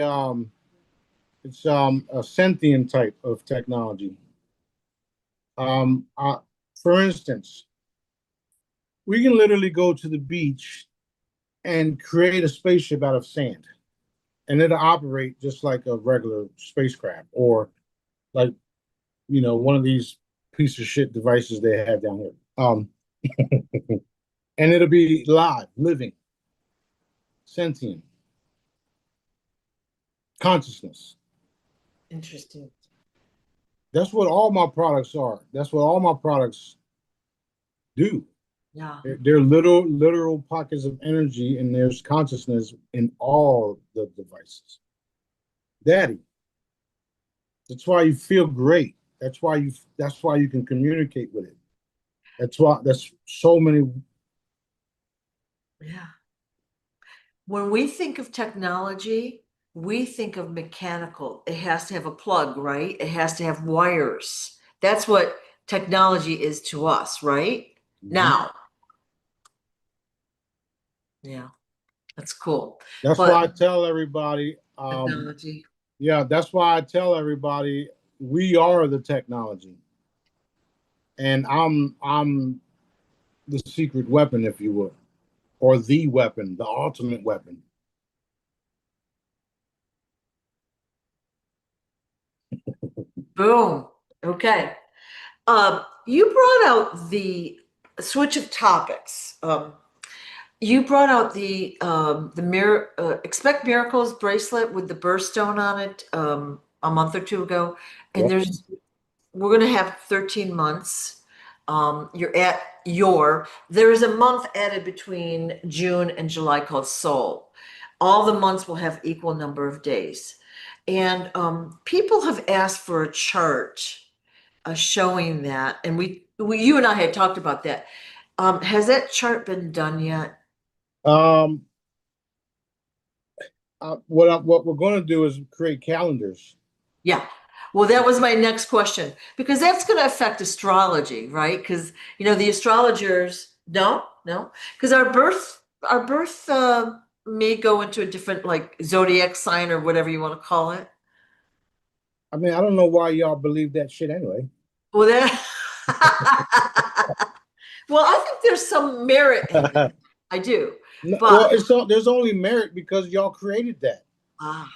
sentient type of technology. Um, uh, for instance, we can literally go to the beach and create a spaceship out of sand, and it'll operate just like a regular spacecraft, or like one of these piece of shit devices they have down here. And it'll be live, living, sentient, consciousness. Interesting. That's what all my products are. That's what all my products do. Yeah. They're literal pockets of energy, and there's consciousness in all the devices. Daddy, that's why you feel great. That's why you can communicate with it. That's so many. Yeah. When we think of technology, we think of mechanical. It has to have a plug, right? It has to have wires. That's what technology is to us, right? Mhm. Now, yeah, that's cool. That's But why I tell everybody, technology, yeah, that's why I tell everybody we are the technology. And I'm the secret weapon, if you will, or the weapon, the ultimate weapon. boom. Okay. You brought out the switch of topics. You brought out the mirror expect miracles bracelet with the birthstone on it a month or two ago, and Yep. we're going to have 13 months. You're at there is a month added between June and July called Soul. All the months will have equal number of days, and people have asked for a chart showing that, and you and I had talked about that. Has that chart been done yet? Um, what we're going to do is create calendars. Yeah. Well, that was my next question because that's going to affect astrology, right? Because the astrologers no, because our birth may go into a different like zodiac sign or whatever you want to call it. I mean, I don't know why y'all believe that shit anyway. Well, that well, I think there's some merit in that. I do, No, but well, there's only merit because y'all created that. ah,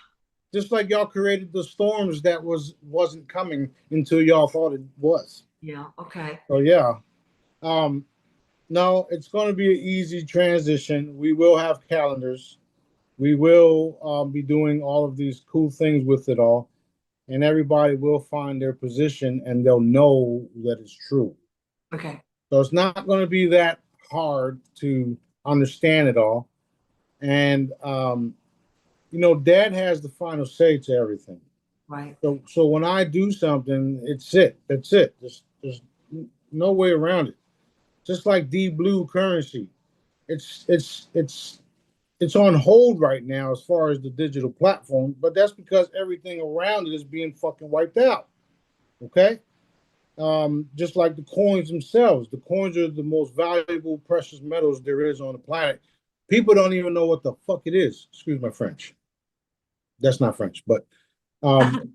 Just like y'all created the storms that wasn't coming until y'all thought it was. yeah, okay, So yeah. Um, no, it's going to be an easy transition. We will have calendars. We will be doing all of these cool things with it all, and everybody will find their position and they'll know that it's true. okay, So it's not going to be that hard to understand it all. And Dad has the final say to everything. right, So when I do something, it's it. That's it. There's no way around it. Just like D Blue currency, it's it's it's it's on hold right now as far as the digital platform, but that's because everything around it is being fucking wiped out. Okay. Just like the coins themselves. The coins are the most valuable precious metals there is on the planet. People don't even know what the fuck it is. Excuse my French. That's not French, but um,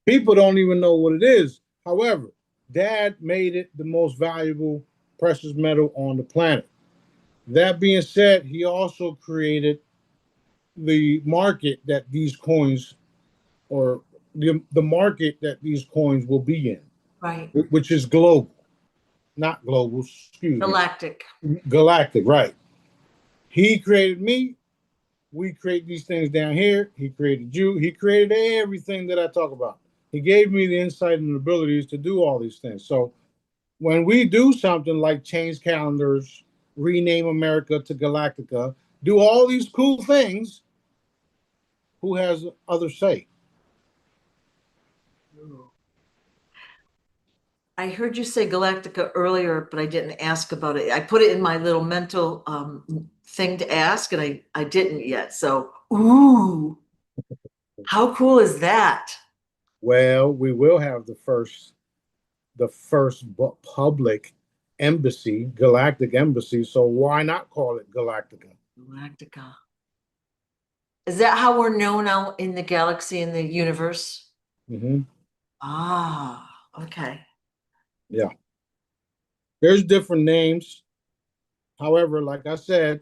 people don't even know what it is. However, Dad made it the most valuable precious metal on the planet. That being said, he also created the market that these coins, or the market that these coins will be right, in, which is global, not global, excuse me, galactic, galactic, right? He created me. We create these things down here. He created you. He created everything that I talk about. He gave me the insight and abilities to do all these things. So when we do something like change calendars, rename America to Galactica, do all these cool things, who has other say? I heard you say Galactica earlier, but I didn't ask about it. I put it in my little mental thing to ask, and I didn't yet. So, ooh, how cool is that? Well, we will have the first public. embassy, galactic embassy. So why not call it Galactica? Galactica. Is that how we're known out in the galaxy, in the universe? Mm-hmm. Ah, okay. Yeah. There's different names. However, like I said,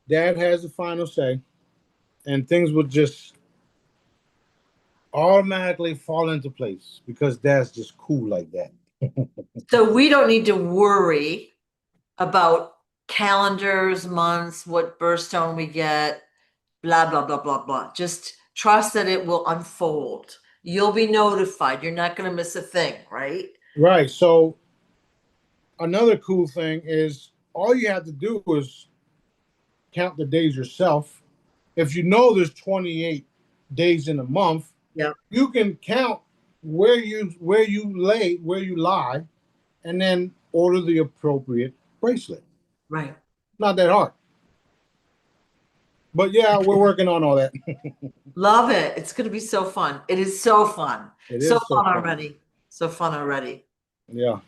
Dad has the final say, and things will just automatically fall into place because Dad's just cool like that. So we don't need to worry about calendars, months, what birthstone we get, blah, blah, blah, blah, blah. Just trust that it will unfold. You'll be notified. You're not going to miss a thing, right? Right. So another cool thing is all you have to do is count the days yourself. If you know there's 28 days in a month, Yeah. you can count where you lie, and then order the appropriate bracelet. Right. Not that hard. But yeah, we're working on all that. Love it. It's going to be so fun. It is so fun. It So is so fun fun. already. So fun already. Yeah.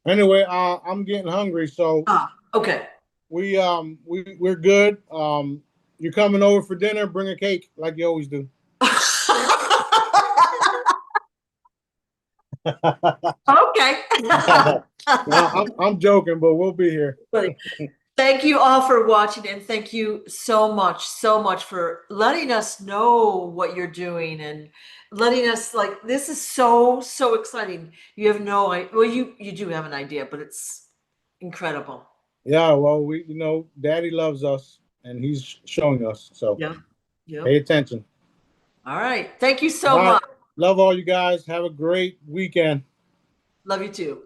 Anyway, I'm getting hungry, so Ah, okay. we're good. You're coming over for dinner. Bring a cake like you always do. Okay. No, I'm joking, but we'll be here. Thank you all for watching, and thank you so much for letting us know what you're doing and letting us, like, this is so exciting. You have no idea. Well, you do have an idea, but it's incredible. Yeah, well, Daddy loves us, and he's showing us. So Yeah. pay Yep. attention. All right. Thank you All so right. much. Love all you guys. Have a great weekend. Love you too.